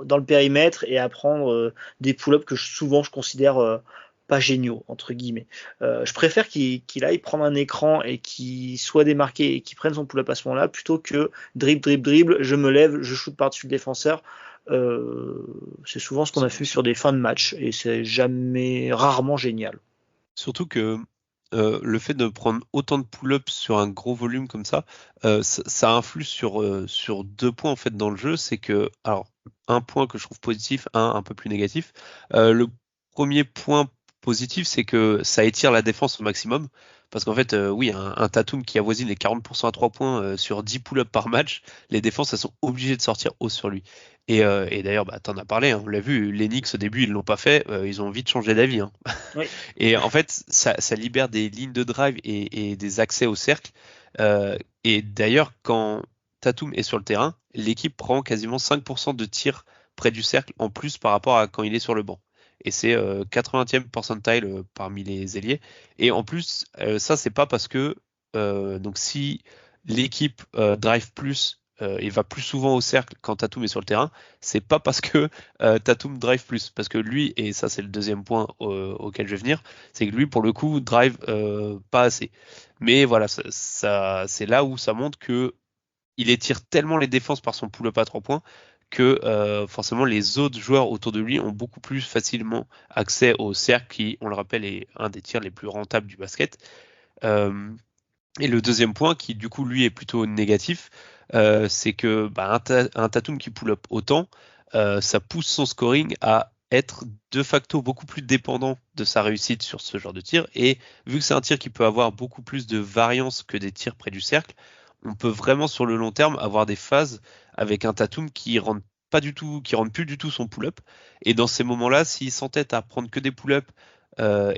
dans le périmètre et à prendre des pull-ups que souvent je considère pas géniaux entre guillemets. Je préfère qu'il aille prendre un écran et qu'il soit démarqué et qu'il prenne son pull-up à ce moment-là plutôt que dribble, je me lève, je shoot par-dessus le défenseur. C'est souvent ce qu'on a vu sur des fins de match et c'est rarement génial. surtout que le fait de prendre autant de pull-ups sur un gros volume comme ça influe sur 2 points en fait dans le jeu. C'est que, alors, un point que je trouve positif, un peu plus négatif. Le premier point positif, c'est que ça étire la défense au maximum. Parce qu'en fait, oui, un Tatum qui avoisine les 40% à 3 points sur 10 pull-ups par match, les défenses, elles sont obligées de sortir haut sur lui. Et d'ailleurs, t'en as parlé, hein, on l'a vu, les Knicks au début, ils l'ont pas fait, ils ont vite changé d'avis, hein. Oui. Et en fait, ça libère des lignes de drive et des accès au cercle. Et d'ailleurs, quand Tatum est sur le terrain, l'équipe prend quasiment 5% de tirs près du cercle en plus par rapport à quand il est sur le banc. Et c'est 80e percentile parmi les ailiers. Et en plus, ça, c'est pas parce que donc si l'équipe drive plus et va plus souvent au cercle quand Tatum est sur le terrain, c'est pas parce que Tatum drive plus, parce que lui, et ça c'est le deuxième point auquel je vais venir, c'est que lui pour le coup drive pas assez. Mais voilà, c'est là où ça montre que il étire tellement les défenses par son pull-up à 3 points que forcément les autres joueurs autour de lui ont beaucoup plus facilement accès au cercle qui, on le rappelle, est un des tirs les plus rentables du basket. Euh, et le deuxième point, qui du coup lui est plutôt négatif, c'est que un Tatum qui pull-up autant, ça pousse son scoring à être de facto beaucoup plus dépendant de sa réussite sur ce genre de tir. Et vu que c'est un tir qui peut avoir beaucoup plus de variance que des tirs près du cercle, on peut vraiment sur le long terme avoir des phases avec un Tatum qui rentre pas du tout, qui rentre plus du tout son pull-up. Et dans ces moments-là, s'il s'entête à prendre que des pull-ups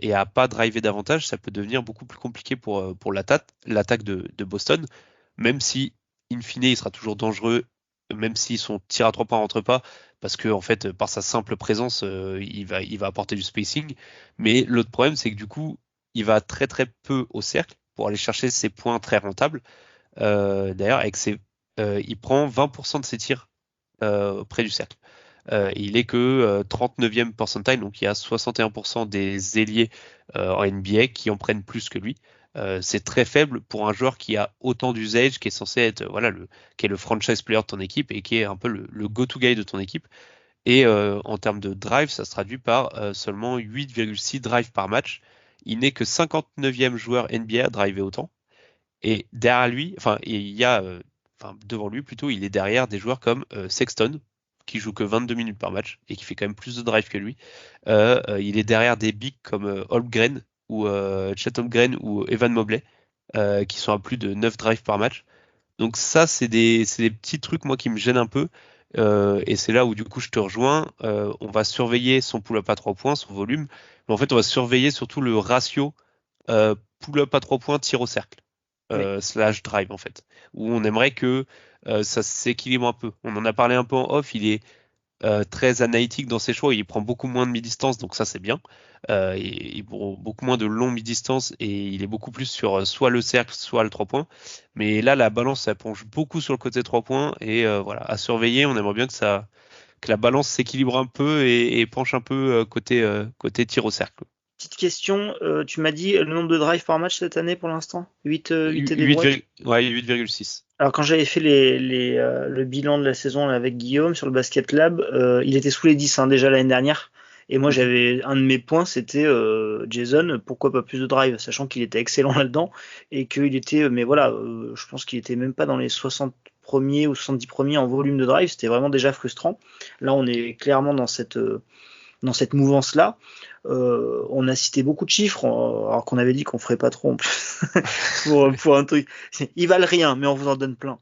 et à pas driver davantage, ça peut devenir beaucoup plus compliqué pour l'attaque de Boston, même si, in fine, il sera toujours dangereux, même si son tir à 3 points rentre pas, parce que en fait, par sa simple présence, il va apporter du spacing. Mais l'autre problème, c'est que du coup, il va très très peu au cercle pour aller chercher ses points très rentables. D'ailleurs, il prend 20% de ses tirs près du cercle. Il est que 39e percentile, donc il y a 61% des ailiers en NBA qui en prennent plus que lui. C'est très faible pour un joueur qui a autant d'usage, qui est censé être qui est le franchise player de ton équipe et qui est un peu le go-to guy de ton équipe. Et en termes de drive, ça se traduit par seulement 8,6 drives par match. Il n'est que 59e joueur NBA à driver autant. Et derrière lui, devant lui plutôt, il est derrière des joueurs comme Sexton, qui joue que 22 minutes par match et qui fait quand même plus de drive que lui. Il est derrière des bigs comme Holmgren ou Chet Holmgren ou Evan Mobley, qui sont à plus de 9 drives par match. Donc ça, c'est des petits trucs moi qui me gênent un peu. Et c'est là où du coup je te rejoins. On va surveiller son pull-up à 3 points, son volume, mais en fait on va surveiller surtout le ratio pull-up à 3 points, tir au cercle. Oui. Slash drive en fait, où on aimerait que ça s'équilibre un peu. On en a parlé un peu en off, il est très analytique dans ses choix, il prend beaucoup moins de mi-distance, donc ça c'est bien. Il prend beaucoup moins de longs mi-distance et il est beaucoup plus sur soit le cercle, soit le 3 points. Mais là, la balance, ça penche beaucoup sur le côté 3 points et voilà, à surveiller, on aimerait bien que la balance s'équilibre un peu et penche un peu côté tir au cercle. Petite question, tu m'as dit le nombre de drives par match cette année pour l'instant 8 et des 8, brouettes. ouais, 8,6. Alors quand j'avais fait le bilan de la saison là, avec Guillaume sur le Basket Lab, il était sous les 10 déjà l'année dernière. Et moi j'avais un de mes points, c'était Jason, pourquoi pas plus de drive, sachant qu'il était excellent là-dedans et qu'il était, mais voilà, je pense qu'il était même pas dans les 60 premiers ou 70 premiers en volume de drive, c'était vraiment déjà frustrant. Là on est clairement dans cette mouvance-là. On a cité beaucoup de chiffres, alors qu'on avait dit qu'on ferait pas trop en plus pour un truc. Ils valent rien, mais on vous en donne plein.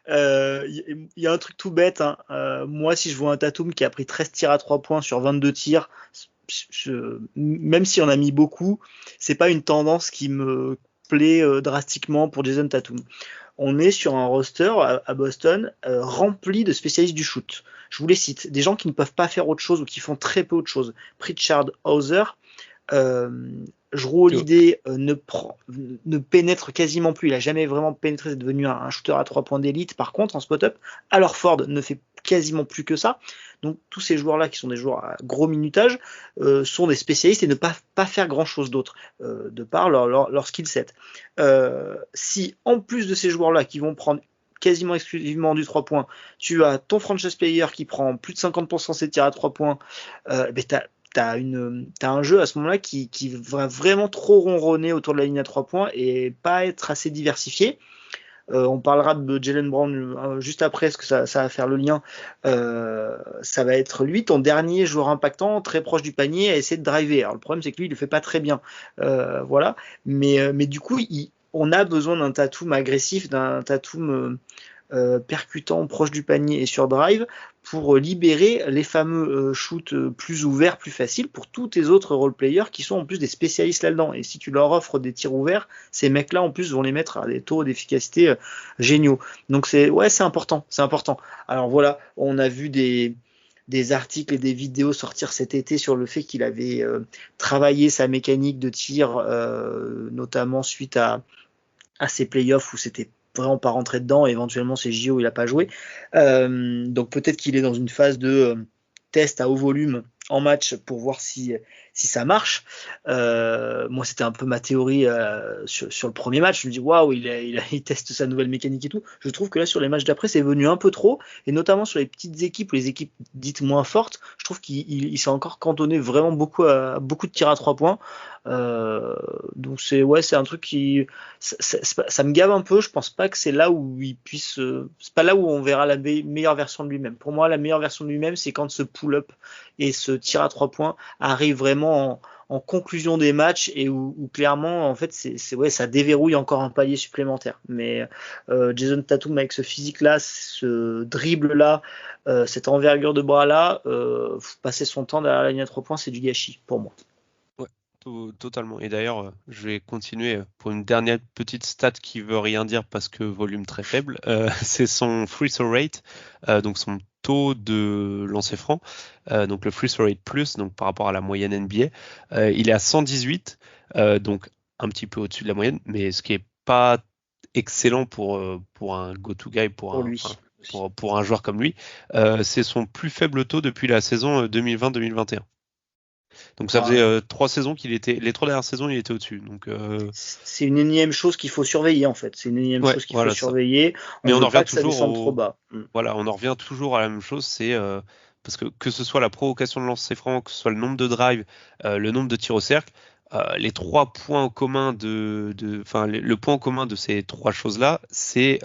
Il y a un truc tout bête. Moi, si je vois un Tatum qui a pris 13 tirs à 3 points sur 22 tirs, même si on a mis beaucoup, c'est pas une tendance qui me plaît drastiquement pour Jason Tatum. On est sur un roster à Boston rempli de spécialistes du shoot. Je vous les cite. Des gens qui ne peuvent pas faire autre chose ou qui font très peu autre chose. Pritchard, Hauser, Jrue Holiday ne pénètre quasiment plus. Il a jamais vraiment pénétré. C'est devenu un shooter à 3 points d'élite. Par contre, en spot-up, alors Ford ne fait quasiment plus que ça. Donc tous ces joueurs-là, qui sont des joueurs à gros minutage, sont des spécialistes et ne peuvent pas faire grand-chose d'autre, de par leur skill set. Si en plus de ces joueurs-là qui vont prendre quasiment exclusivement du 3 points, tu as ton franchise player qui prend plus de 50% de ses tirs à 3 points, t'as un jeu à ce moment-là qui va vraiment trop ronronner autour de la ligne à 3 points et pas être assez diversifié. On parlera de Jaylen Brown juste après, parce que ça va faire le lien. Ça va être lui, ton dernier joueur impactant, très proche du panier, à essayer de driver. Alors le problème, c'est que lui, il le fait pas très bien. Voilà. Mais du coup, on a besoin d'un Tatum agressif, d'un Tatum percutant proche du panier et sur drive pour libérer les fameux shoots plus ouverts, plus faciles pour tous tes autres role-players qui sont en plus des spécialistes là-dedans. Et si tu leur offres des tirs ouverts, ces mecs-là en plus vont les mettre à des taux d'efficacité géniaux. Donc c'est important, c'est important. Alors voilà, on a vu des articles et des vidéos sortir cet été sur le fait qu'il avait travaillé sa mécanique de tir, notamment suite à ces playoffs où c'était vraiment pas rentrer dedans. Et éventuellement, c'est JO, il n'a pas joué. Donc peut-être qu'il est dans une phase de test à haut volume en match pour voir si ça marche. Moi, c'était un peu ma théorie sur le premier match. Je me dis, waouh, il teste sa nouvelle mécanique et tout. Je trouve que là, sur les matchs d'après, c'est venu un peu trop. Et notamment sur les petites équipes ou les équipes dites moins fortes, je trouve qu'il s'est encore cantonné vraiment beaucoup de tirs à 3 points. Donc c'est un truc qui ça me gave un peu. Je pense pas que c'est là où il puisse c'est pas là où on verra la meilleure version de lui-même. Pour moi, la meilleure version de lui-même, c'est quand ce pull-up et ce tir à 3 points arrive vraiment en conclusion des matchs et où clairement en fait ça déverrouille encore un palier supplémentaire. Mais Jason Tatum avec ce physique là, ce dribble là, cette envergure de bras là, passer son temps derrière la ligne à 3 points, c'est du gâchis pour moi. Totalement. Et d'ailleurs, je vais continuer pour une dernière petite stat qui veut rien dire parce que volume très faible. C'est son free throw rate, donc son taux de lancer franc, donc le free throw rate plus, donc par rapport à la moyenne NBA, il est à 118, donc un petit peu au-dessus de la moyenne, mais ce qui est pas excellent pour un go-to guy, pour un joueur comme lui. C'est son plus faible taux depuis la saison 2020-2021. Donc ça faisait 3 saisons les 3 dernières saisons il était au-dessus. Donc c'est une énième chose qu'il faut surveiller en fait. C'est une énième chose qu'il faut surveiller. Mais on en revient toujours trop bas. Voilà, on en revient toujours à la même chose, c'est parce que ce soit la provocation de lancer franc, que ce soit le nombre de drives, le nombre de tirs au cercle, les 3 points communs le point commun de ces 3 choses-là, c'est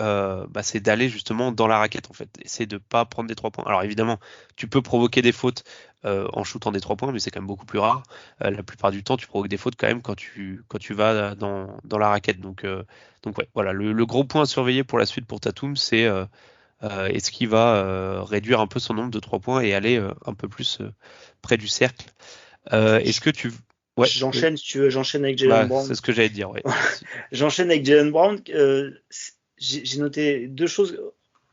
d'aller justement dans la raquette en fait. C'est de pas prendre des 3 points. Alors évidemment, tu peux provoquer des fautes en shootant des 3 points, mais c'est quand même beaucoup plus rare. La plupart du temps, tu provoques des fautes quand même quand tu vas dans la raquette. Donc ouais, voilà, le gros point à surveiller pour la suite pour Tatum, c'est est-ce qu'il va réduire un peu son nombre de 3 points et aller un peu plus près du cercle. Est-ce que tu... Ouais, j'enchaîne si tu veux, j'enchaîne avec Jaylen Brown. C'est ce que j'allais dire, ouais. J'enchaîne avec Jaylen Brown. J'ai noté 2 choses.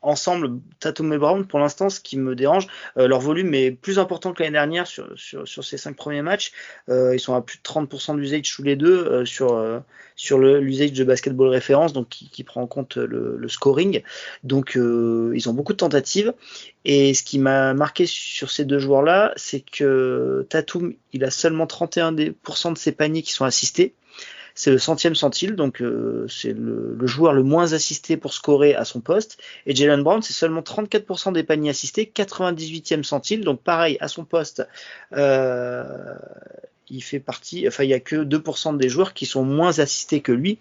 Ensemble, Tatum et Brown, pour l'instant, ce qui me dérange, leur volume est plus important que l'année dernière sur ces 5 premiers matchs. Ils sont à plus de 30% d'usage tous les deux sur l'usage de basketball référence, donc qui prend en compte le scoring. Donc, ils ont beaucoup de tentatives. Et ce qui m'a marqué sur ces 2 joueurs-là, c'est que Tatum, il a seulement 31% de ses paniers qui sont assistés. C'est le 100e centile, donc c'est le joueur le moins assisté pour scorer à son poste. Et Jaylen Brown, c'est seulement 34% des paniers assistés, 98e centile, donc pareil, à son poste, il fait partie, enfin il n'y a que 2% des joueurs qui sont moins assistés que lui.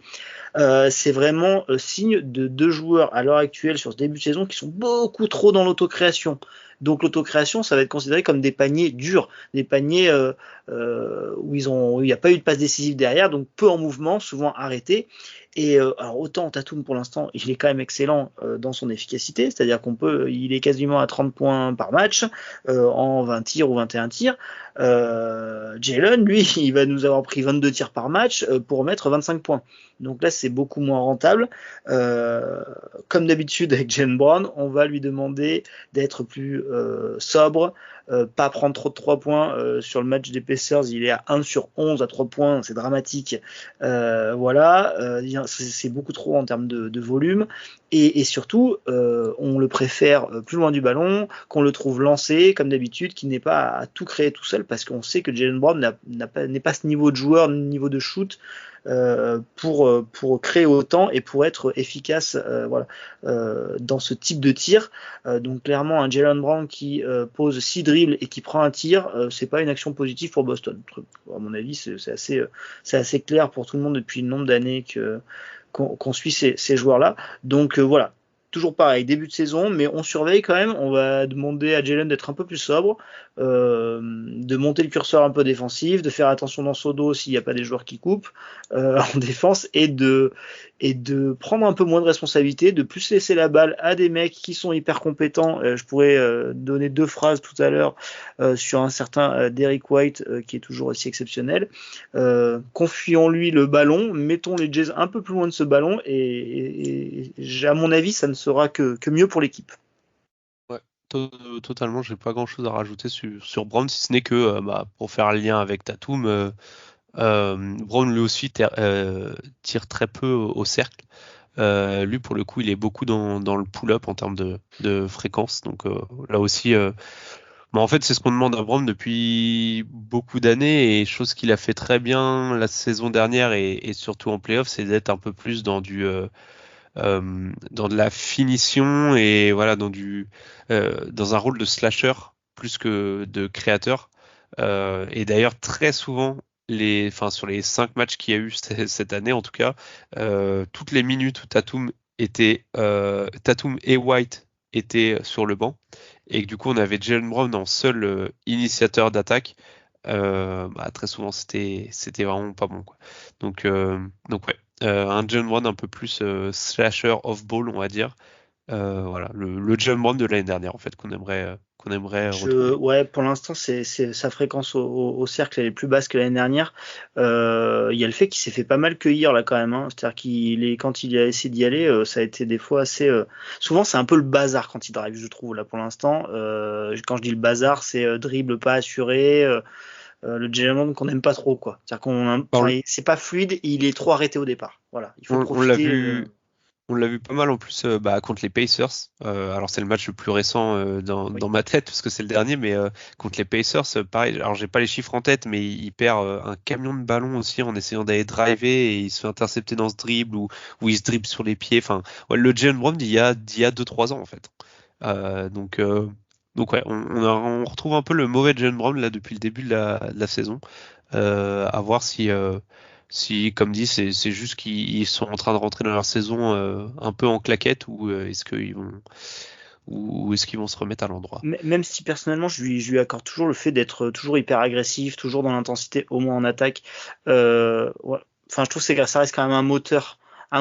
C'est vraiment signe de 2 joueurs à l'heure actuelle sur ce début de saison qui sont beaucoup trop dans l'autocréation. Donc l'autocréation, ça va être considéré comme des paniers durs, des paniers où il n'y a pas eu de passe décisive derrière, donc peu en mouvement, souvent arrêté. Et alors autant Tatum pour l'instant, il est quand même excellent dans son efficacité, c'est-à-dire il est quasiment à 30 points par match en 20 tirs ou 21 tirs. Jaylen, lui, il va nous avoir pris 22 tirs par match pour mettre 25 points. Donc là, c'est beaucoup moins rentable. Comme d'habitude avec Jaylen Brown, on va lui demander d'être plus sobre, pas prendre trop de 3 points. Sur le match des Pacers, il est à 1 sur 11 à 3 points, c'est dramatique. Voilà, c'est beaucoup trop en termes de volume. Et surtout, on le préfère plus loin du ballon, qu'on le trouve lancé, comme d'habitude, qu'il n'est pas à tout créer tout seul, parce qu'on sait que Jaylen Brown n'est pas ce niveau de joueur, niveau de shoot, pour créer autant et pour être efficace dans ce type de tir. Donc clairement, un Jaylen Brown qui pose 6 dribbles et qui prend un tir, c'est pas une action positive pour Boston. À mon avis, c'est assez clair pour tout le monde depuis le nombre d'années qu'on suit ces joueurs-là. Donc voilà, toujours pareil, début de saison, mais on surveille quand même. On va demander à Jaylen d'être un peu plus sobre, de monter le curseur un peu défensif, de faire attention dans son dos s'il n'y a pas des joueurs qui coupent en défense, et de prendre un peu moins de responsabilité, de plus laisser la balle à des mecs qui sont hyper compétents. Je pourrais donner 2 phrases tout à l'heure sur un certain Derrick White qui est toujours aussi exceptionnel. Confions-lui le ballon, mettons les Jazz un peu plus loin de ce ballon et à mon avis, ça ne sera que mieux pour l'équipe. Ouais, totalement, j'ai pas grand chose à rajouter sur Brown, si ce n'est que pour faire le lien avec Tatum, Brown lui aussi tire très peu au cercle. Lui, pour le coup, il est beaucoup dans le pull-up en termes de fréquence. Donc là aussi, en fait, c'est ce qu'on demande à Brown depuis beaucoup d'années et chose qu'il a fait très bien la saison dernière et surtout en playoff, c'est d'être un peu plus dans de la finition et voilà dans un rôle de slasher plus que de créateur. Et d'ailleurs très souvent sur les 5 matchs qu'il y a eu cette année en tout cas, toutes les minutes où Tatum et White étaient sur le banc et que du coup on avait Jaylen Brown en seul initiateur d'attaque. Très souvent c'était vraiment pas bon quoi. Donc ouais, un Jaylen Brown un peu plus slasher off ball on va dire. Voilà le Jaylen Brown de l'année dernière en fait qu'on aimerait retrouver. Ouais, pour l'instant, c'est sa fréquence au cercle, elle est plus basse que l'année dernière. Il y a le fait qu'il s'est fait pas mal cueillir là quand même, hein. C'est-à-dire quand il a essayé d'y aller, ça a été des fois assez. Souvent, c'est un peu le bazar quand il drive, je trouve là pour l'instant. Quand je dis le bazar, c'est dribble pas assuré, le Jalen qu'on n'aime pas trop quoi. C'est-à-dire c'est pas fluide, il est trop arrêté au départ. Voilà, il faut On l'a profiter. vu. On l'a vu pas mal en plus contre les Pacers. Alors c'est le match le plus récent Oui. dans ma tête parce que c'est le dernier, mais contre les Pacers, pareil. Alors j'ai pas les chiffres en tête, mais il perd un camion de ballon aussi en essayant d'aller driver et il se fait intercepter dans ce dribble ou il se dribble sur les pieds. Enfin, ouais, le Jalen Brown d'il y a 2-3 ans en fait. Donc ouais, on retrouve un peu le mauvais Jalen Brown là depuis le début de la saison. À voir si, comme dit, c'est juste qu'ils sont en train de rentrer dans leur saison un peu en claquette ou est-ce qu'ils vont se remettre à l'endroit. Même si personnellement je lui accorde toujours le fait d'être toujours hyper agressif, toujours dans l'intensité, au moins en attaque. Ouais. Enfin, je trouve que ça reste quand même un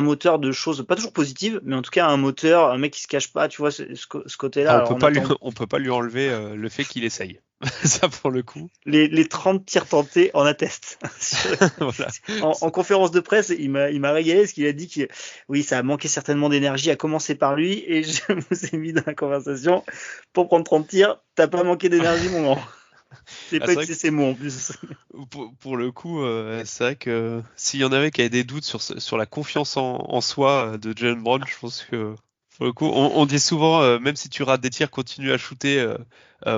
moteur de choses pas toujours positives, mais en tout cas un moteur, un mec qui se cache pas, tu vois, ce côté-là. Ah, Alors, on peut pas lui enlever le fait qu'il essaye. Ça pour le coup. les 30 tirs tentés en attestent. Voilà. En conférence de presse, il m'a régalé parce qu'il a dit que oui, ça a manqué certainement d'énergie, à commencer par lui, et je vous ai mis dans la conversation, pour prendre 30 tirs, t'as pas manqué d'énergie, mon grand. J'ai pas utilisé ces mots en plus. Pour le coup, c'est vrai que s'il y en avait qui avaient des doutes sur la confiance en soi de Jalen Brown, je pense que pour le coup, on dit souvent, même si tu rates des tirs, continue à shooter.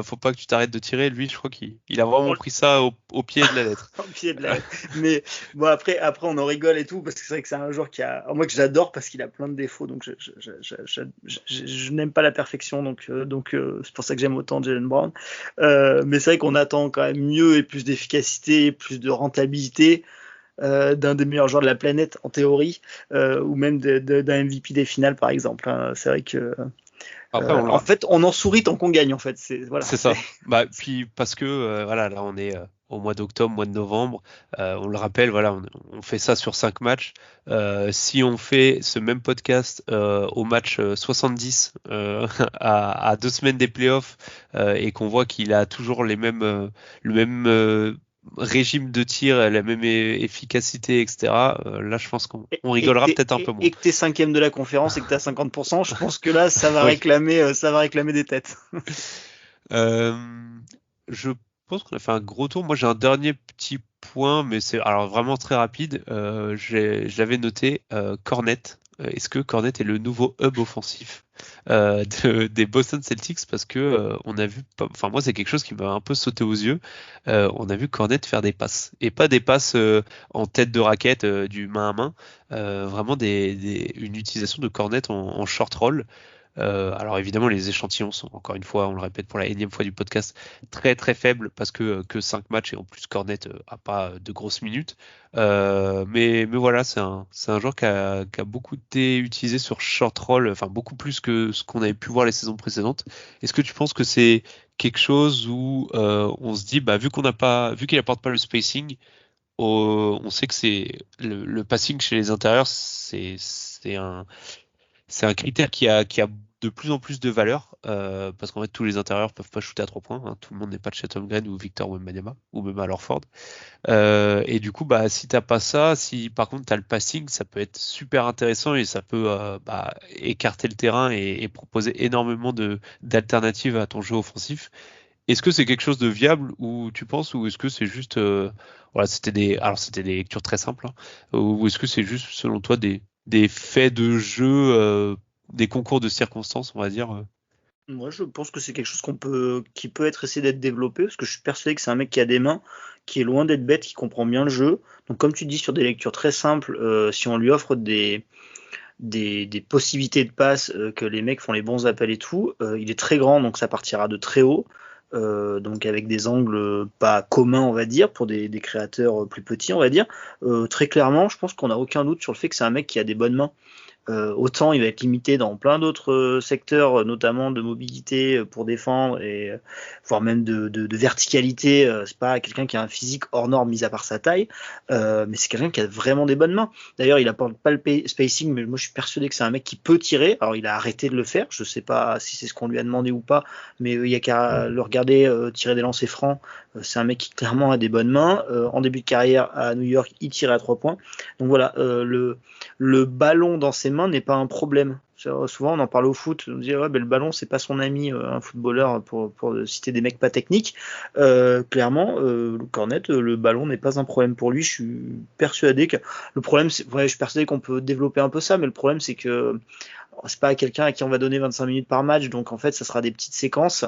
Faut pas que tu t'arrêtes de tirer. Lui, je crois qu'il a vraiment pris ça au pied de la lettre. Au pied de la... Mais bon, après on en rigole et tout, parce que c'est vrai que c'est un joueur moi que j'adore parce qu'il a plein de défauts, donc je n'aime pas la perfection, donc c'est pour ça que j'aime autant Jalen Brown. Mais c'est vrai qu'on attend quand même mieux et plus d'efficacité, plus de rentabilité d'un des meilleurs joueurs de la planète en théorie, ou même d'un MVP des finales par exemple, hein. C'est vrai que Après, en fait on en sourit tant qu'on gagne en fait. C'est ça. Puis parce que voilà, là on est au mois d'octobre, mois de novembre. On le rappelle, voilà, on fait ça sur 5 matchs. Si on fait ce même podcast au match 70 à 2 semaines des playoffs et qu'on voit qu'il a toujours le même régime de tir, la même efficacité, etc. Là, je pense qu'on rigolera peut-être un peu moins. Et que t'es 5e de la conférence et que t'es à 50%, je pense que là, ça va Oui. réclamer des têtes. Je pense qu'on a fait un gros tour. Moi, j'ai un dernier petit point, mais c'est alors vraiment très rapide. Je l'avais noté, Cornet. Est-ce que Cornet est le nouveau hub offensif des Boston Celtics? Parce que on a vu, enfin moi c'est quelque chose qui m'a un peu sauté aux yeux. On a vu Cornet faire des passes et pas des passes en tête de raquette du main à main. Vraiment une utilisation de Cornet en short roll. Alors évidemment, les échantillons sont, encore une fois, on le répète pour la énième fois du podcast, très très faibles parce que 5 matchs et en plus Cornet a pas de grosses minutes. Mais voilà, c'est un joueur qui a beaucoup été utilisé sur short roll, enfin beaucoup plus que ce qu'on avait pu voir les saisons précédentes. Est-ce que tu penses que c'est quelque chose où on se dit, vu qu'il apporte pas le spacing, on sait que le passing chez les intérieurs, c'est un critère qui a de plus en plus de valeur parce qu'en fait tous les intérieurs peuvent pas shooter à 3 points, hein. Tout le monde n'est pas de Chet Holmgren ou Victor Wembanyama ou même Al Horford. Et du coup, si t'as pas ça, si par contre t'as le passing, ça peut être super intéressant et ça peut écarter le terrain et proposer énormément d'alternatives à ton jeu offensif. Est-ce que c'est quelque chose de viable ou tu penses, ou est-ce que c'est juste voilà, c'était des lectures très simples, hein, ou est-ce que c'est juste selon toi des faits de jeu, des concours de circonstances, on va dire. Moi, je pense que c'est quelque chose qui peut être essayé d'être développé, parce que je suis persuadé que c'est un mec qui a des mains, qui est loin d'être bête, qui comprend bien le jeu. Donc, comme tu dis, sur des lectures très simples, si on lui offre des possibilités de passe, que les mecs font les bons appels et tout, il est très grand, donc ça partira de très haut. Donc avec des angles pas communs, on va dire, pour des créateurs plus petits, on va dire. Très clairement, je pense qu'on n'a aucun doute sur le fait que c'est un mec qui a des bonnes mains. Autant il va être limité dans plein d'autres secteurs, notamment de mobilité pour défendre, et voire même de verticalité. C'est pas quelqu'un qui a un physique hors norme, mis à part sa taille, mais c'est quelqu'un qui a vraiment des bonnes mains. D'ailleurs, il apporte pas le spacing, mais moi je suis persuadé que c'est un mec qui peut tirer. Alors il a arrêté de le faire, je sais pas si c'est ce qu'on lui a demandé ou pas, mais il y a qu'à le regarder tirer des lancers francs. C'est un mec qui clairement a des bonnes mains. En début de carrière à New York, il tirait à 3 points. Donc voilà, le ballon dans ses mains n'est pas un problème. Souvent on en parle au foot, on dit ouais, ben, le ballon c'est pas son ami, un footballeur, pour citer des mecs pas techniques. Clairement, Cornet, le ballon n'est pas un problème pour lui. Je suis persuadé que le problème, je suis persuadé qu'on peut développer un peu ça, mais le problème c'est que c'est pas quelqu'un à qui on va donner 25 minutes par match, donc en fait ça sera des petites séquences.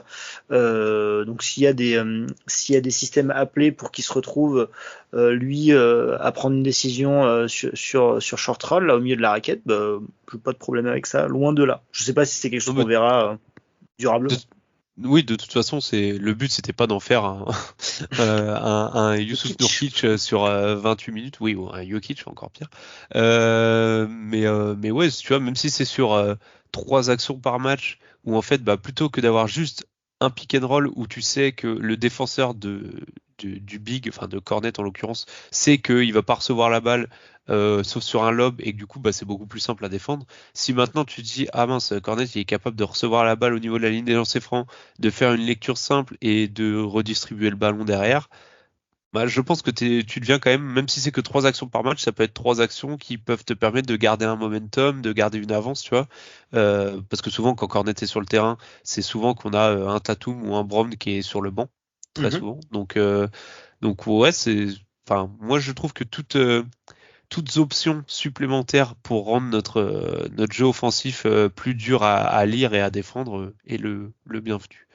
Donc s'il y a des systèmes appelés pour qu'il se retrouve lui à prendre une décision sur short roll là au milieu de la raquette, j'ai pas de problème avec ça, loin de là. Je sais pas si c'est quelque chose qu'on verra durablement. Oui, de toute façon, le but, c'était pas d'en faire un Yusuf Nurkic sur 28 minutes, oui, ou un Jokic, encore pire. Mais ouais, tu vois, même si c'est sur 3 actions par match, où en fait, plutôt que d'avoir juste un pick and roll où tu sais que le défenseur du big, enfin de Cornet en l'occurrence, sait qu'il va pas recevoir la balle, sauf sur un lob, et que du coup c'est beaucoup plus simple à défendre. Si maintenant tu te dis ah mince, Cornet il est capable de recevoir la balle au niveau de la ligne des lancers francs, de faire une lecture simple et de redistribuer le ballon derrière, je pense que tu deviens quand même si c'est que 3 actions par match, ça peut être 3 actions qui peuvent te permettre de garder un momentum, de garder une avance, tu vois. Parce que souvent quand Cornet est sur le terrain, c'est souvent qu'on a un Tatum ou un Brown qui est sur le banc, très souvent. Donc ouais, enfin moi je trouve que toutes options supplémentaires pour rendre notre jeu offensif plus dur à lire et à défendre est le bienvenu.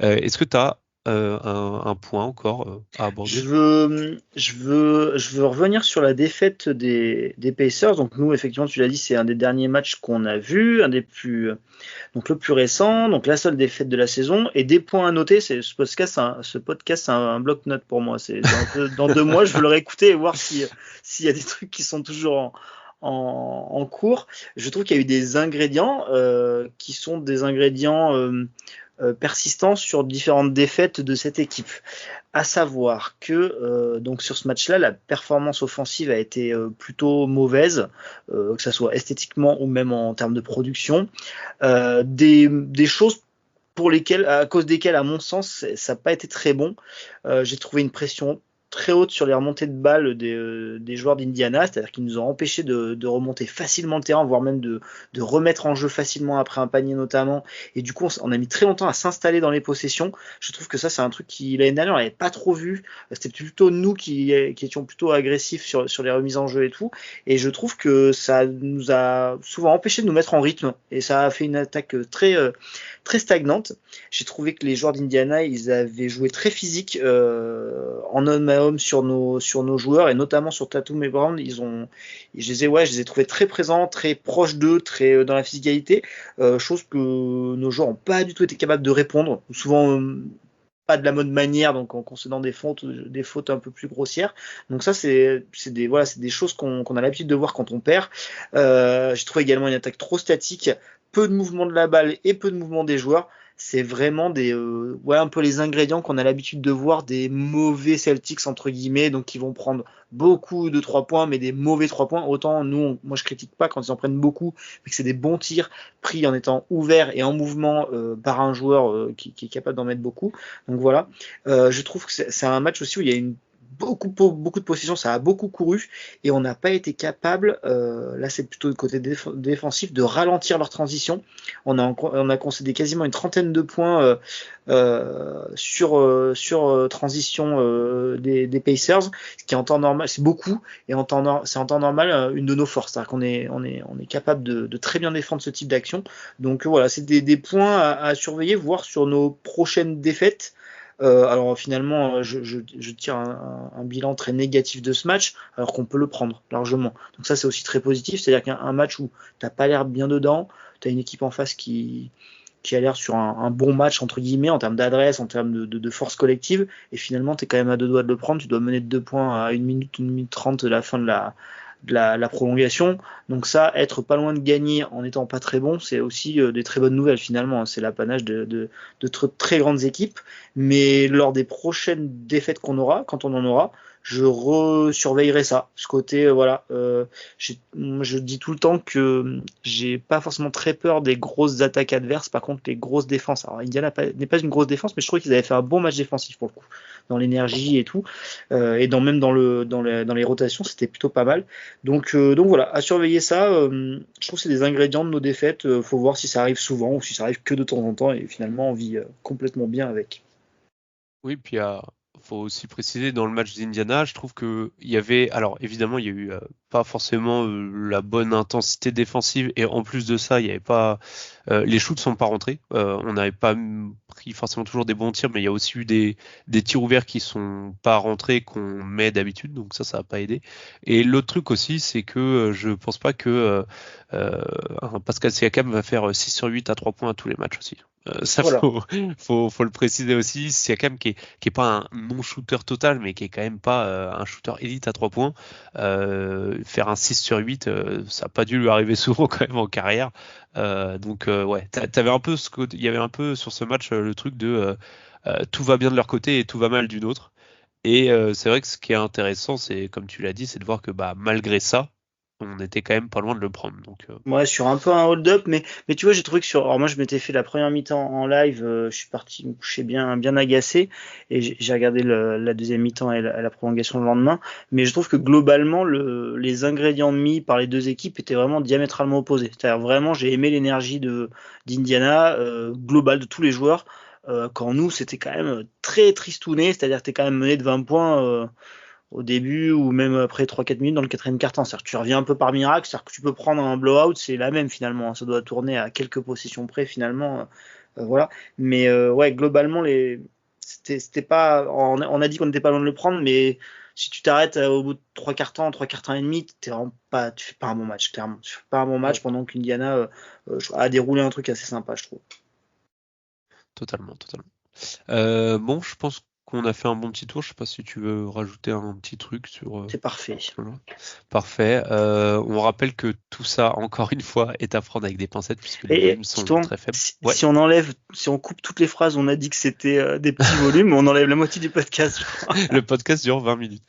Est-ce que tu as un point encore à aborder? Je veux revenir sur la défaite des Pacers. Donc nous, effectivement, tu l'as dit, c'est un des derniers matchs qu'on a vu, donc le plus récent, donc la seule défaite de la saison. Et des points à noter, ce podcast, c'est un bloc-notes pour moi. C'est dans 2 mois, je veux le réécouter et voir s'il y a des trucs qui sont toujours en cours. Je trouve qu'il y a eu des ingrédients qui sont des ingrédients persistants sur différentes défaites de cette équipe. À savoir que donc sur ce match-là, la performance offensive a été plutôt mauvaise, que ça soit esthétiquement ou même en termes de production. Des choses à cause desquelles, à mon sens, ça n'a pas été très bon. J'ai trouvé une pression très haute sur les remontées de balles des joueurs d'Indiana, c'est-à-dire qu'ils nous ont empêché de remonter facilement le terrain, voire même de remettre en jeu facilement après un panier notamment, et du coup on a mis très longtemps à s'installer dans les possessions. Je trouve que ça c'est un truc qui l'année dernière on n'avait pas trop vu, c'était plutôt nous qui étions plutôt agressifs sur les remises en jeu et tout, et je trouve que ça nous a souvent empêché de nous mettre en rythme, et ça a fait une attaque très stagnante. J'ai trouvé que les joueurs d'Indiana, ils avaient joué très physique en homme à homme sur nos joueurs, et notamment sur Tatum et Brown. Je les ai trouvés très présents, très proches d'eux, très dans la physicalité, chose que nos joueurs n'ont pas du tout été capables de répondre, souvent pas de la bonne manière, donc en concédant des fautes un peu plus grossières. Donc ça c'est des choses qu'on a l'habitude de voir quand on perd. J'ai trouvé également une attaque trop statique, peu de mouvement de la balle et peu de mouvement des joueurs. C'est vraiment un peu les ingrédients qu'on a l'habitude de voir des mauvais Celtics entre guillemets, donc qui vont prendre beaucoup de 3 points, mais des mauvais 3 points. Autant moi je critique pas quand ils en prennent beaucoup, mais que c'est des bons tirs pris en étant ouverts et en mouvement par un joueur qui est capable d'en mettre beaucoup. Donc voilà, je trouve que c'est un match aussi où il y a une beaucoup de possessions, ça a beaucoup couru et on n'a pas été capable, là c'est plutôt le côté défensif, de ralentir leur transition. On a concédé quasiment une trentaine de points sur transition des Pacers, ce qui en temps normal c'est beaucoup, et c'est en temps normal une de nos forces, c'est-à-dire qu'on est capable de très bien défendre ce type d'action. Donc voilà, c'est des points à surveiller, voire sur nos prochaines défaites. Alors finalement, je tire un bilan très négatif de ce match, alors qu'on peut le prendre largement. Donc ça, c'est aussi très positif, c'est-à-dire qu'un match où t'as pas l'air bien dedans, t'as une équipe en face qui a l'air sur un bon match entre guillemets en termes d'adresse, en termes de force collective, et finalement t'es quand même à 2 doigts de le prendre, tu dois mener de 2 points à 1 minute 30 de la fin de la prolongation. Donc ça, être pas loin de gagner en étant pas très bon, c'est aussi des très bonnes nouvelles finalement. C'est l'apanage de très grandes équipes. Mais lors des prochaines défaites qu'on aura, quand on en aura, je resurveillerai ça. Ce côté, je dis tout le temps que j'ai pas forcément très peur des grosses attaques adverses. Par contre, les grosses défenses. Alors, Indiana n'est pas une grosse défense, mais je trouve qu'ils avaient fait un bon match défensif pour le coup, dans l'énergie et tout, et même dans les rotations, c'était plutôt pas mal. Donc voilà, à surveiller ça. Je trouve que c'est des ingrédients de nos défaites. Faut voir si ça arrive souvent ou si ça arrive que de temps en temps. Et finalement, on vit complètement bien avec. Oui, puis faut aussi préciser dans le match d'Indiana, je trouve que il y avait, alors évidemment, il y a eu pas forcément la bonne intensité défensive, et en plus de ça, il y avait pas, les shoots sont pas rentrés. On n'avait pas pris forcément toujours des bons tirs, mais il y a aussi eu des tirs ouverts qui sont pas rentrés qu'on met d'habitude, donc ça a pas aidé. Et l'autre truc aussi, c'est que je pense pas que Pascal Siakam va faire 6 sur 8 à 3 points à tous les matchs aussi. Ça, Voilà. faut le préciser aussi. Siakam qui est pas un non-shooter total, mais qui est quand même pas un shooter élite à 3 points. Faire un 6 sur 8, ça a pas dû lui arriver souvent quand même en carrière. Donc ouais, t'avais un peu il y avait un peu sur ce match le truc de tout va bien de leur côté et tout va mal d'une autre. Et c'est vrai que ce qui est intéressant, c'est comme tu l'as dit, c'est de voir que malgré ça, on était quand même pas loin de le prendre. Donc Ouais, sur un peu un hold-up, mais tu vois, j'ai trouvé que alors moi, je m'étais fait la première mi-temps en live, je suis parti me coucher bien agacé, et j'ai regardé la deuxième mi-temps et la prolongation le lendemain, mais je trouve que globalement, les ingrédients mis par les deux équipes étaient vraiment diamétralement opposés. C'est-à-dire vraiment, j'ai aimé l'énergie d'Indiana, globale de tous les joueurs, quand nous, c'était quand même très tristouné, c'est-à-dire que t'es quand même mené de 20 points, au début ou même après 3-4 minutes dans le quatrième quart-temps. C'est-à-dire que tu reviens un peu par miracle, c'est-à-dire que tu peux prendre un blowout, c'est la même finalement. Ça doit tourner à quelques possessions près finalement. Voilà. Mais ouais, globalement, c'était pas. On a dit qu'on n'était pas loin de le prendre, mais si tu t'arrêtes au bout de 3 quarts-temps, 3 quarts-temps et demi, tu fais pas un bon match, clairement. Tu fais pas un bon match pendant qu'Indiana a déroulé un truc assez sympa, je trouve. Totalement. Bon, je pense qu'on a fait un bon petit tour. Je sais pas si tu veux rajouter un petit truc sur. C'est parfait. Parfait. On rappelle que tout ça, encore une fois, est à prendre avec des pincettes puisque les volumes sont très faibles. Si on coupe toutes les phrases, on a dit que c'était des petits volumes, on enlève la moitié du podcast, je crois. Le podcast dure 20 minutes.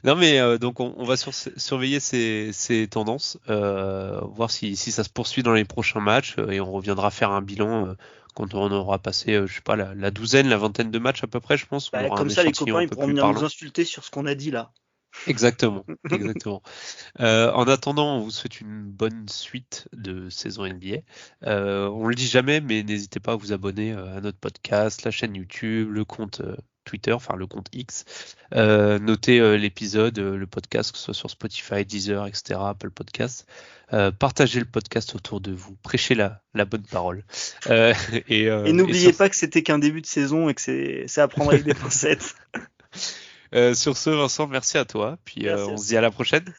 Non mais donc on va surveiller ces tendances, voir si ça se poursuit dans les prochains matchs, et on reviendra faire un bilan quand on aura passé, je sais pas, la douzaine, la vingtaine de matchs à peu près, je pense. Comme ça, les copains ils pourront venir nous insulter sur ce qu'on a dit là. Exactement. En attendant, on vous souhaite une bonne suite de saison NBA. On le dit jamais, mais n'hésitez pas à vous abonner à notre podcast, la chaîne YouTube, le compte Twitter, enfin le compte X. Notez l'épisode, le podcast, que ce soit sur Spotify, Deezer, etc., Apple Podcasts. Partagez le podcast autour de vous, prêchez la bonne parole. Et n'oubliez pas que c'était qu'un début de saison et que c'est à prendre avec des pincettes. Sur ce, Vincent, merci à toi. Puis on se dit à la prochaine.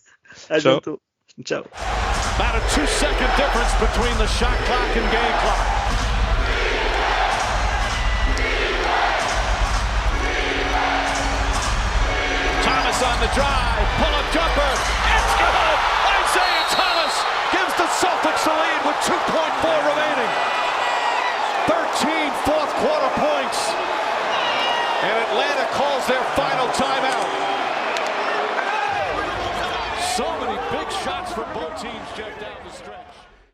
À bientôt. Ciao. About a 2-second difference between the shot clock and game clock. Thomas on the drive, pull-up jumper. It's good. Isaiah Thomas gives the Celtics the lead with 2.4 remaining. 13 fourth quarter points. And Atlanta calls their final timeout. So many big shots from both teams, Jeff, down the stretch.